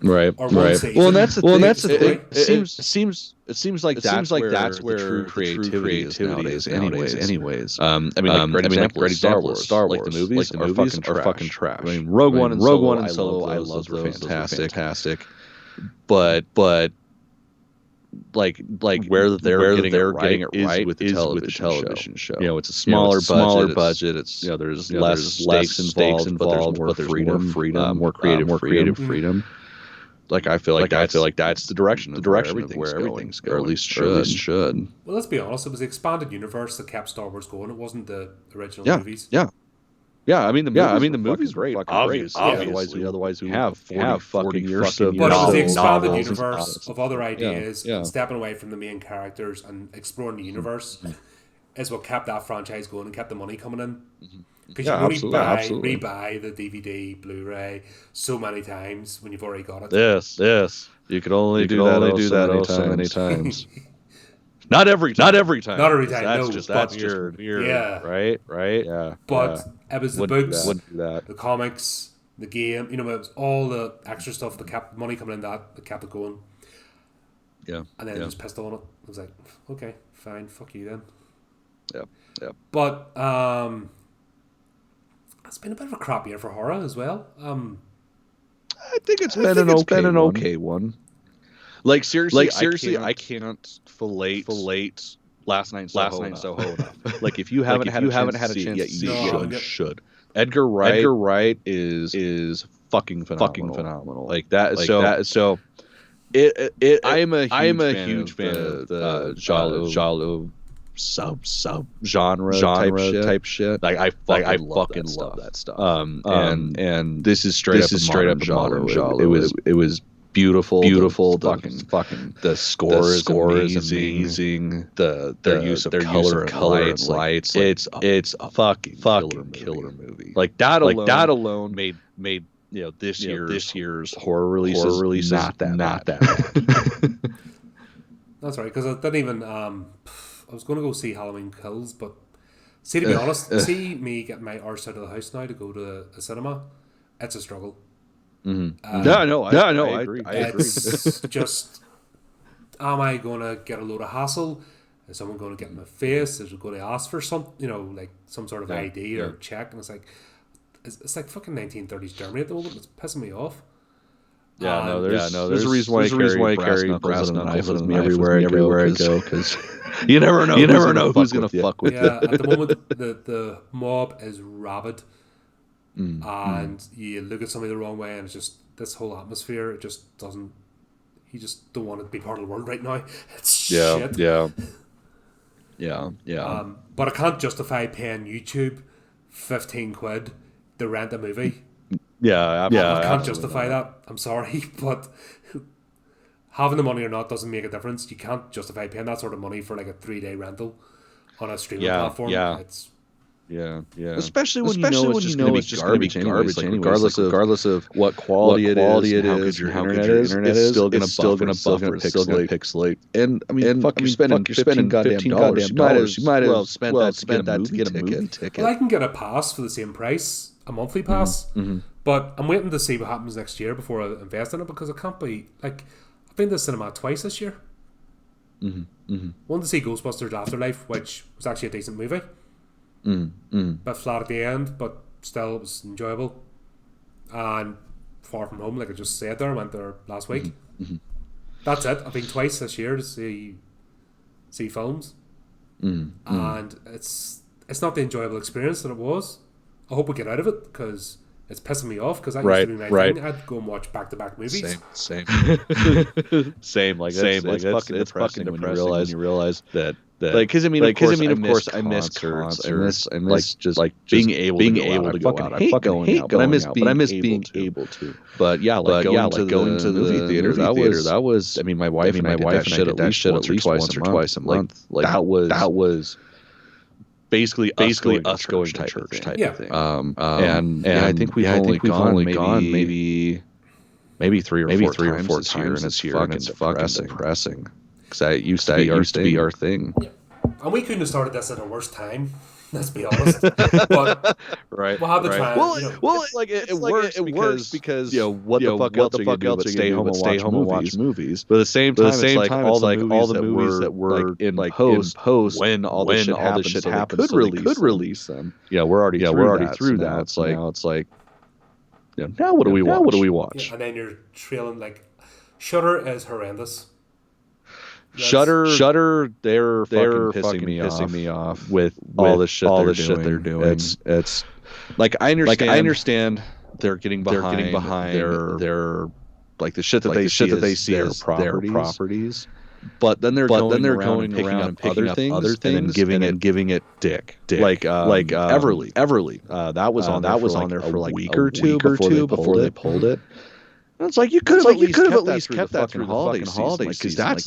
Right. Or one season. Well, and that's the thing. It seems like that's where the true creativity is nowadays. Anyways. Great example is Star Wars. The movies are fucking trash. I mean, Rogue One and Solo, I love those. Fantastic. But where they're getting it right with the television show. It's a smaller budget. It's there's less stakes involved, but there's more freedom, more creative freedom. I feel like that's the direction of where everything's going, or at least should. Well, let's be honest. It was the expanded universe that kept Star Wars going. It wasn't the original movies. Yeah, I mean the movies great. Obviously. Otherwise we have 40 years of. But it was the expanded universe of other ideas, and stepping away from the main characters and exploring the universe is what kept that franchise going and kept the money coming in. Because you can only rebuy the DVD, Blu-ray so many times when you've already got it. Yes. You can only do that so many times. Not every time. That's weird. Yeah. Right. Yeah. But it was the books, the comics, the game. It was all the extra stuff that kept money coming in that kept it going. Yeah. And then it just pissed on it. I was like, okay, fine, fuck you then. Yeah. But it's been a bit of a crap year for horror as well. I think it's been an okay one. Seriously, I can't fillet Last Night in Soho enough. If you haven't had a chance yet, you should. Edgar Wright is fucking phenomenal. I am a huge fan of the Jalo genre type shit. Like I fucking love that stuff. And this is straight up a modern genre. It was beautiful. Fucking the score is amazing. Their use of color and lights. It's a fucking killer movie. Like that alone made this year's horror releases not that bad. That's right, because I didn't even I was going to go see Halloween Kills, but see, to be honest, see me get my arse out of the house now to go to a cinema, it's a struggle. Mm-hmm. I agree. It's just, am I going to get a load of hassle? Is someone going to get in my face? Is it going to ask for some, like some sort of ID or check? And it's like fucking 1930s Germany at the moment. It's pissing me off. There's a reason why I carry brass knuckles with me everywhere I go, because you never know who's gonna fuck with you. Yeah, at the moment the mob is rabid, and you look at somebody the wrong way, and it's just this whole atmosphere. It just doesn't. You just don't want to be part of the world right now. It's shit. Yeah. But I can't justify paying YouTube £15 to rent a movie. I can't justify that. I'm sorry, but having the money or not doesn't make a difference. You can't justify paying that sort of money for like a 3-day rental on a streaming platform. It's especially when you know it's just going to be garbage anyways. Regardless of what quality it is, how good your internet is, it's still going to buffer, it's still going to pixelate. And I mean, you're spending goddamn dollars. You might as well spend that to get a movie ticket. Well, I can get a pass for the same price, a monthly pass. But I'm waiting to see what happens next year before I invest in it, because I can't be like, I've been to the cinema twice this year. One to see Ghostbusters Afterlife, which was actually a decent movie. Bit flat at the end, but still it was enjoyable. And Far From Home, like I just said there, I went there last week. That's it. I've been twice this year to see films, and it's not the enjoyable experience that it was. I hope we get out of it, because it's pissing me off, because that used to be my thing. I'd go and watch back-to-back movies. Same. It's fucking depressing when you realize that because I mean, of course, I miss concerts. I miss just like being able to go out. I hate going out, but I miss being able to. But going to the movie theater, that was. I mean, my wife and I did that shit at least once or twice a month. Like that was. Basically us going to church type of thing. And I think we've only gone maybe 3 or 4 times this year, and it's fucking depressing. Because that used to be our thing. Yeah. And we couldn't have started this at a worse time. Let's be honest. But right. We'll have the time. Well, it works because what the fuck else are you gonna do but stay home and watch movies. But at the same time, it's all the movies that were in post when all this shit happened, so they could release them. Yeah, we're already through that. It's like now what do we watch? Yeah, and then you're trailing like Shudder is horrendous. Shudder, they're fucking pissing me off with all the shit they're doing. It's like I understand they're getting behind their like the shit that they see as their properties. But then they're going around and picking up other things and then giving it dick. Like Everly. That was on there for like a week or two before they pulled it. It's like you could have at least kept that through the holiday season, because that's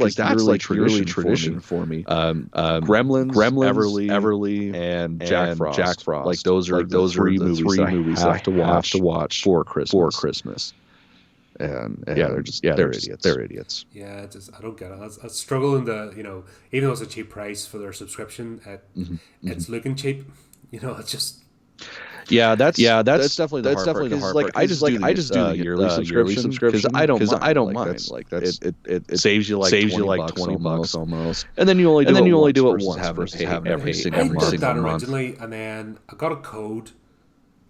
really tradition for me. Gremlins, Everly, and Jack Frost. Like those are the three movies I have to watch for Christmas. And they're idiots. Yeah, I don't get it. I struggle in the even though it's a cheap price for their subscription, it's looking cheap. It's just. Yeah, that's definitely the hard part. Like I just do the yearly subscription because I don't mind. Like that's it saves you like $20 almost, and then you only do it once versus having every single month. I did that originally, and then I got a code,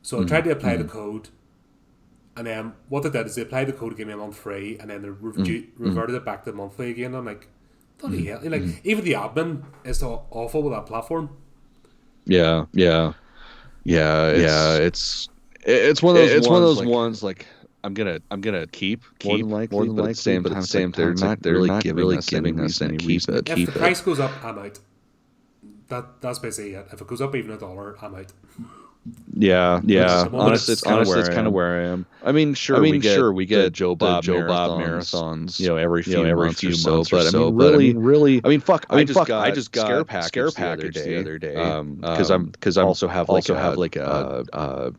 so I tried to apply the code, and then what they did is they applied the code to give me a month free, and then they reverted it back to monthly again. I'm like, bloody hell! Like even the admin is so awful with that platform. Yeah. It's one of those ones like I'm gonna keep more than likely, but at the same time they're not really giving us any reason to keep it. If the price goes up, I'm out. that's basically it. If it goes up even $1, I'm out. Yeah. Honestly, it's kind of where I am. I mean, sure, we get the Joe Bob marathons, every few months or so. But really, I just got scare package the other day. Because I'm also have like a.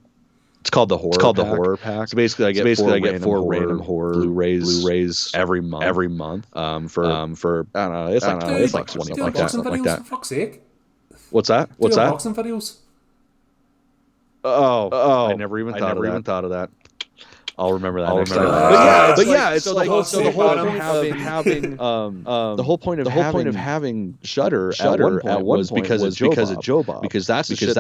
It's called the horror pack. So basically, I get four random horror Blu-rays every month. For I don't know, it's like $20 like that. For fuck's sake. What's that? Unboxing videos. I never even thought of that. I'll remember that next time. But yeah, it's like the whole point of having Shudder at one point was because of Joe Bob. Because that's the shit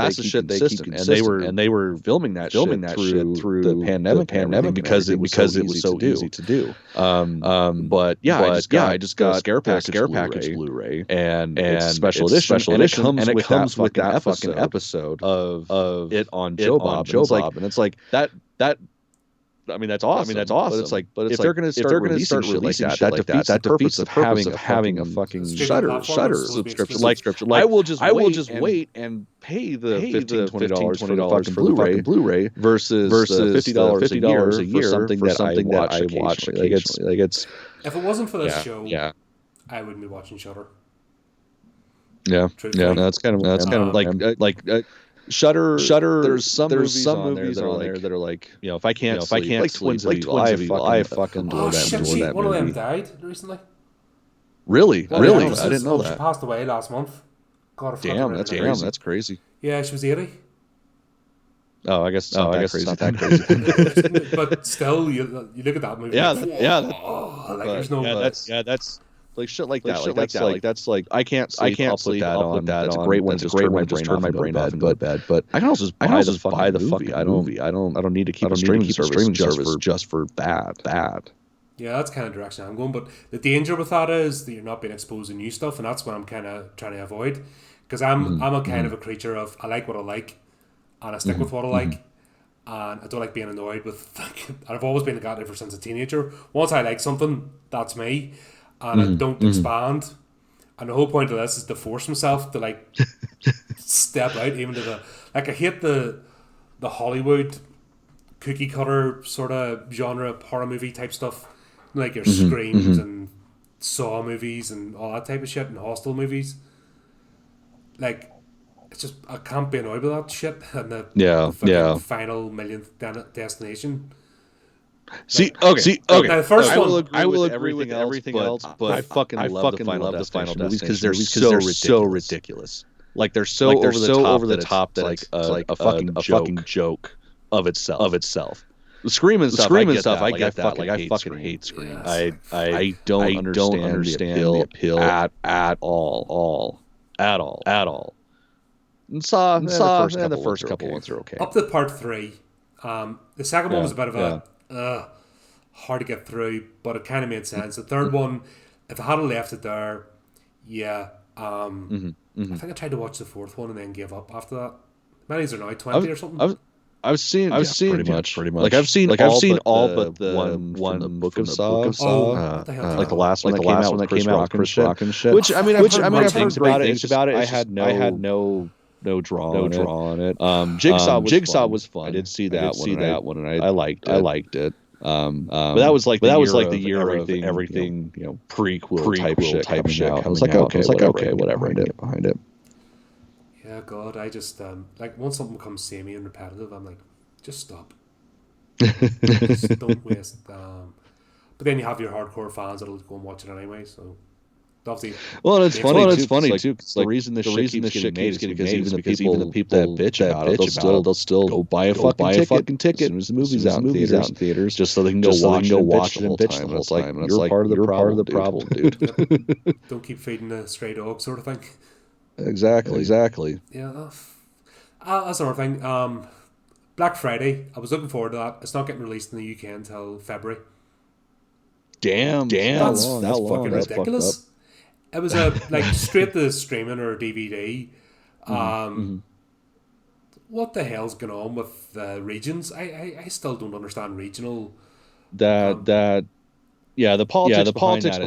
they keep consistent. And they were filming that shit through the pandemic because it was so easy to do. But I just got Scare Package Blu-ray and it's special edition, and it comes with that fucking episode of it on Joe Bob, and it's like that. I mean, that's awesome. But it's if they're going to start releasing shit like that, that defeats the purpose of having a fucking Shudder subscription. Like, I will just wait and pay the $15, $20 for the fucking Blu-ray versus $50 a year for something that I watch occasionally. Like it's. If it wasn't for this show, I wouldn't be watching Shudder. Yeah. That's kind of like. Shudder. There's some movies on there that are like, if I can't sleep, like Twins of Evil, I fucking adore that movie. One of them died recently. Really? I didn't know that. She passed away last month. Damn, that's crazy. Yeah, she was 80. Oh, I guess it's not that crazy. But still, you look at that movie. There's no. That's. Like shit like that. That's like I can't sleep. I'll put that on. That's a great one. It's a great one. Just turn my brain off and go to bed. But I can also just buy the fucking movie. I don't need to keep a streaming service just for that. Yeah, that's kind of the direction I'm going. But the danger with that is that you're not being exposed to new stuff, and that's what I'm kind of trying to avoid. Because I'm a kind of a creature of I like what I like, and I stick with what I like. And I don't like being annoyed with. I've always been a guy ever since a teenager. Once I like something, that's me. And I don't expand. And the whole point of this is to force myself to like step out even to the I hate the Hollywood cookie cutter sort of genre horror movie type stuff. Like your Screams and Saw movies and all that type of shit and Hostel movies. Like it's just I can't be annoyed with that shit and the final millionth destination. Okay. Now, the first one, I will agree with everything else, but I fucking love the Final Destination movies because they're so ridiculous. Like they're so over the top that it's like a fucking joke of itself. The Scream and stuff, I get that. Like I fucking hate Scream. I don't understand the appeal at all. And Saw the first couple ones are okay. Up to part 3. The second one was a bit of a hard to get through, but it kind of made sense. The third one, if I hadn't left it there, I think I tried to watch the fourth one and then gave up after that. Many are now 20 or something. I've seen pretty much. Like I've seen all but the one the Book of Saw. Like the last one that came out, Chris Rock and shit. Which I've heard great things about it. I had no draw on it. Jigsaw was fun. I did see that one, and I liked it. But that was like the year of everything prequel type shit coming out. I was like, okay, whatever. I get behind it. Yeah, God, I just like once something becomes samey and repetitive, I'm like, just stop. Just don't waste. But then you have your hardcore fans that'll go and watch it anyway. So obviously, it's funny too. The reason this shit keeps getting made is because even the people that bitch about it, they'll still go buy a fucking ticket as soon as the movie's out in theaters, just so they can go watch it and bitch the whole time. And it's like you're part of the problem, dude. Don't keep feeding the stray dog sort of thing. Exactly. Yeah, that's another thing. Black Friday, I was looking forward to that. It's not getting released in the UK until February. Damn, that's fucking ridiculous. It was straight to streaming or DVD. What the hell's going on with regions? I still don't understand regional. The politics behind that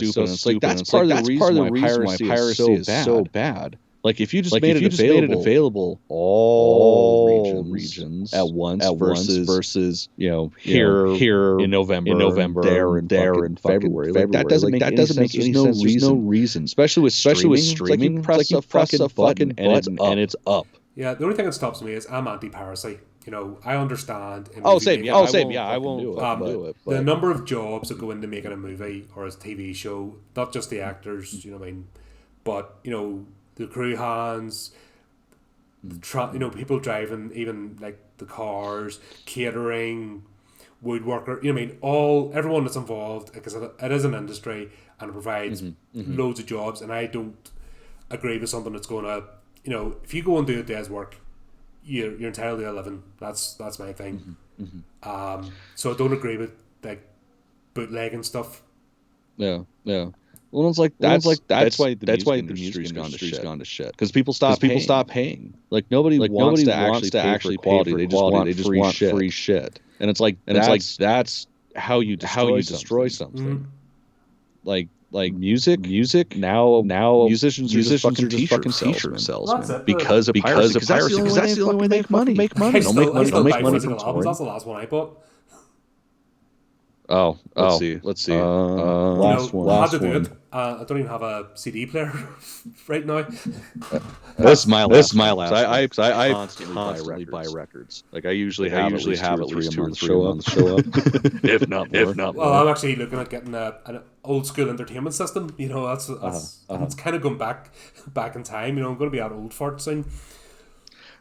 is so stupid. It's like that's part of the reason why piracy is so bad. Like if you just made it available all regions at once versus here in November there in February. Like, that doesn't make any sense. There's no reason, especially with streaming. It's like you press a fucking button and it's up. Yeah, the only thing that stops me is I'm anti-piracy. I understand. Same. Yeah, I won't do it. The number of jobs that go into making a movie or a TV show, not just the actors, you know what I mean, but the crew hands, people driving, even like the cars, catering, woodworker, everyone that's involved, because it is an industry and it provides loads of jobs. And I don't agree with something that's going to, if you go and do a day's work, you're entitled to a living. That's my thing. So I don't agree with like bootlegging stuff. Yeah. Well, it's like that's why the music industry's gone to shit. Because people stop paying. Like nobody wants to actually pay for quality. They just want free shit. And it's like that's how you destroy something. Like music now musicians are just fucking t-shirt salesmen because of piracy. Because that's the only way they make money. Don't make money from touring. That's the last one I bought. Let's see. Last one. I don't even have a CD player right now. This is my last. I constantly buy records. Like I usually have at least two or three a month show up. if not more. Well, I'm actually looking at getting an old school entertainment system. That's kind of going back in time. I'm going to be out old fart soon.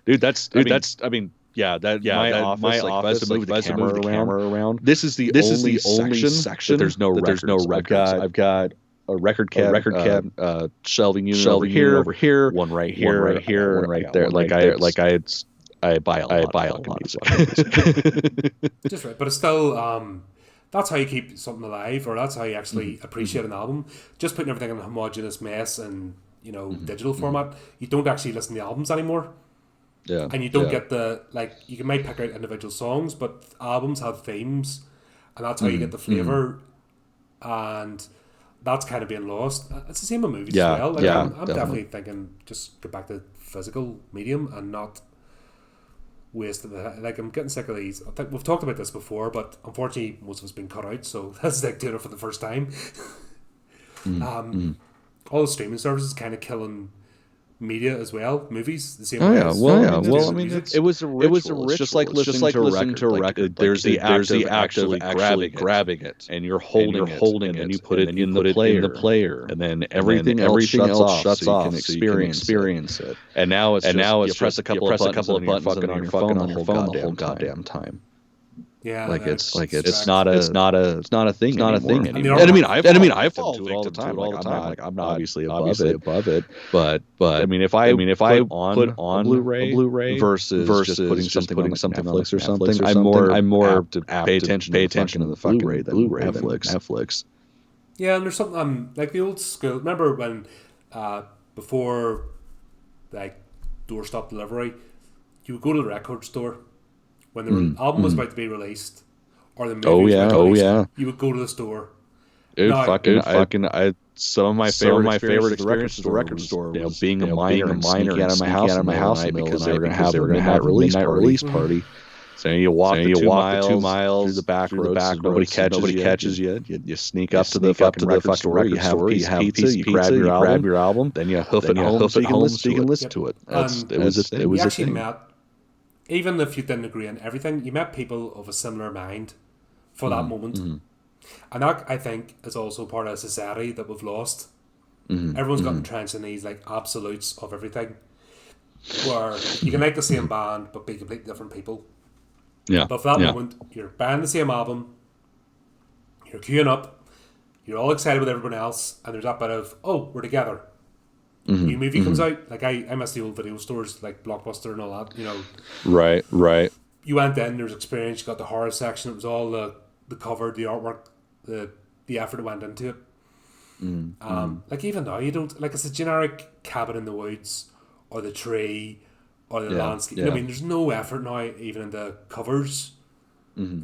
My office, if I move the camera around. This is the only section that there's no records. I've got a record cab, shelving unit over here, one right here, one right there. I buy a lot of music. Just right, but it's still that's how you keep something alive, or that's how you actually appreciate an album. Just putting everything in a homogeneous mess and digital format, you don't actually listen to the albums anymore. Yeah, and you don't get you might pick out individual songs, but albums have themes, and that's how you get the flavour, and that's kind of being lost. It's the same with movies as well. I'm definitely thinking just get back to physical medium and not waste it. I'm getting sick of these. I think we've talked about this before, but unfortunately most of us been cut out, so that's doing it for the first time. All the streaming services kind of killing media as well, movies the same way. Well, I mean, it was a ritual. It's just like listening to a record. There's the act of actually grabbing it, and you're holding it, and you put it in the player, and then everything else shuts off, so you can experience it. And now it's you press a couple of buttons on your phone the whole goddamn time. Yeah, it's not a thing anymore. And I fall victim to it all the time. I'm not obviously above it, but I mean if I put on a Blu-ray versus just putting something on Netflix or something, I'm more apt to pay attention to the fucking Blu-ray than Netflix. Yeah, and there's something like the old school. Remember when before like doorstop delivery, you would go to the record store. When the album was about to be released, or the movie was about to be released, you would go to the store. Some of my favorite experiences at the record store was being a minor sneaking out of my house in the night because they were going to have a midnight release party. So you walk the 2 miles through the back roads, nobody catches you. You sneak up to the fucking record store, you have pizza, you grab your album, then you hoof it home so you can listen to it. It was a thing. Even if you didn't agree on everything, you met people of a similar mind for that moment. And that, I think, is also part of a society that we've lost. Everyone's got entrenched in these absolutes of everything, where you can like the same band but be completely different people. But for that moment, you're buying the same album, you're queuing up, you're all excited with everyone else, and there's that bit of, oh, we're together. New movie comes out, like I miss the old video stores like Blockbuster and all that, Right. You went in, there's experience, you got the horror section, it was all the cover, the artwork, the effort that went into it. Like even now you don't, like it's a generic cabin in the woods or the tree or the landscape. I mean, there's no effort now even in the covers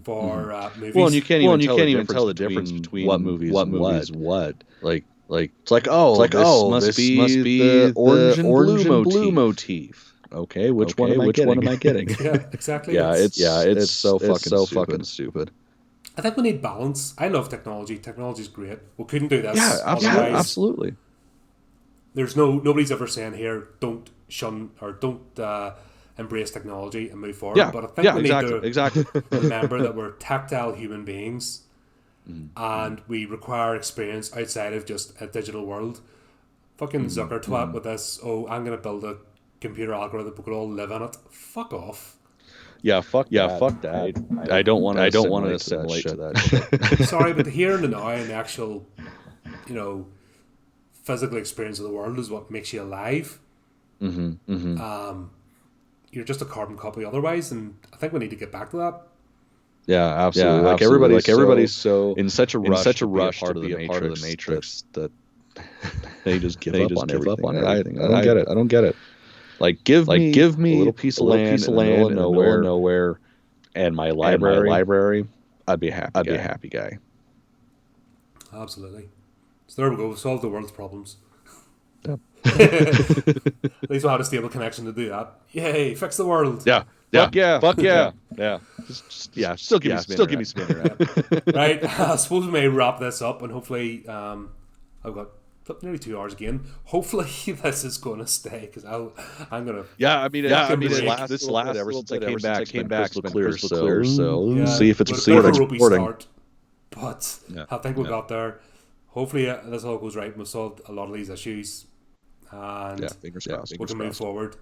for movies. Well, and you can't even tell the difference between what movies what. This must be the orange and blue motif. Okay, which one am I getting? Yeah, exactly. Yeah, it's so fucking stupid. I think we need balance. I love technology. Technology's great. We couldn't do this. Yeah, absolutely. There's nobody's ever saying here, don't shun or don't embrace technology and move forward. Yeah, but I think we need to remember that we're tactile human beings, and we require experience outside of just a digital world. Fucking Zucker twat with this. Oh, I'm gonna build a computer algorithm we could all live in it. Fuck off. Yeah, fuck that. I don't want to assimilate to that shit. Sorry, but the here and the now and the actual, physical experience of the world is what makes you alive. You're just a carbon copy otherwise, and I think we need to get back to that. Yeah, absolutely. Everybody's so in such a rush to be a part of the matrix that they just give up on everything. I don't get it. Like give me a little piece of land in the middle of nowhere, and my library. I'd be happy. I'd be a happy guy. Absolutely. So there we go. We've solved the world's problems. Yep. At least we had a stable connection to do that. Yay! Fix the world. Yeah. Fuck yeah. Still give me spinner. Right. I suppose we may wrap this up, and hopefully, I've got nearly 2 hours again. Hopefully this is going to stay because I'm going to. This last ever since I came back, it's been clear. So see if it's recording. But I think we got there. Hopefully this all goes right. We've solved a lot of these issues, and fingers crossed. We can move forward.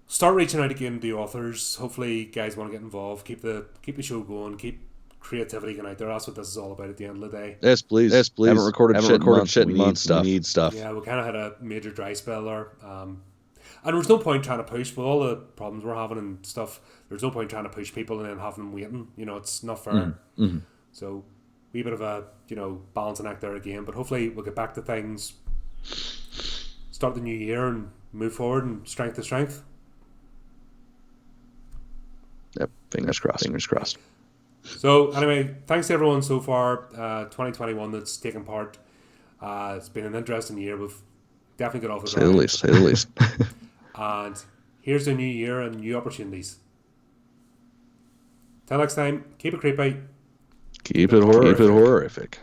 Start reaching out again to the authors. Hopefully, guys want to get involved. Keep the show going. Keep creativity going out there. That's what this is all about at the end of the day. Yes, please. Haven't recorded shit in months. We need stuff. Yeah, we kind of had a major dry spell there. And there was no point trying to push with all the problems we're having and stuff. There's no point trying to push people and then having them waiting. It's not fair. So, wee bit of a balancing act there again. But hopefully we'll get back to things. Start the new year and move forward and strength to strength. Yep, fingers crossed. So anyway, thanks to everyone so far. 2021 that's taken part. It's been an interesting year. We've definitely got off the ground. Say the least. And here's the new year and new opportunities. Till next time, keep it creepy. Keep it horrific.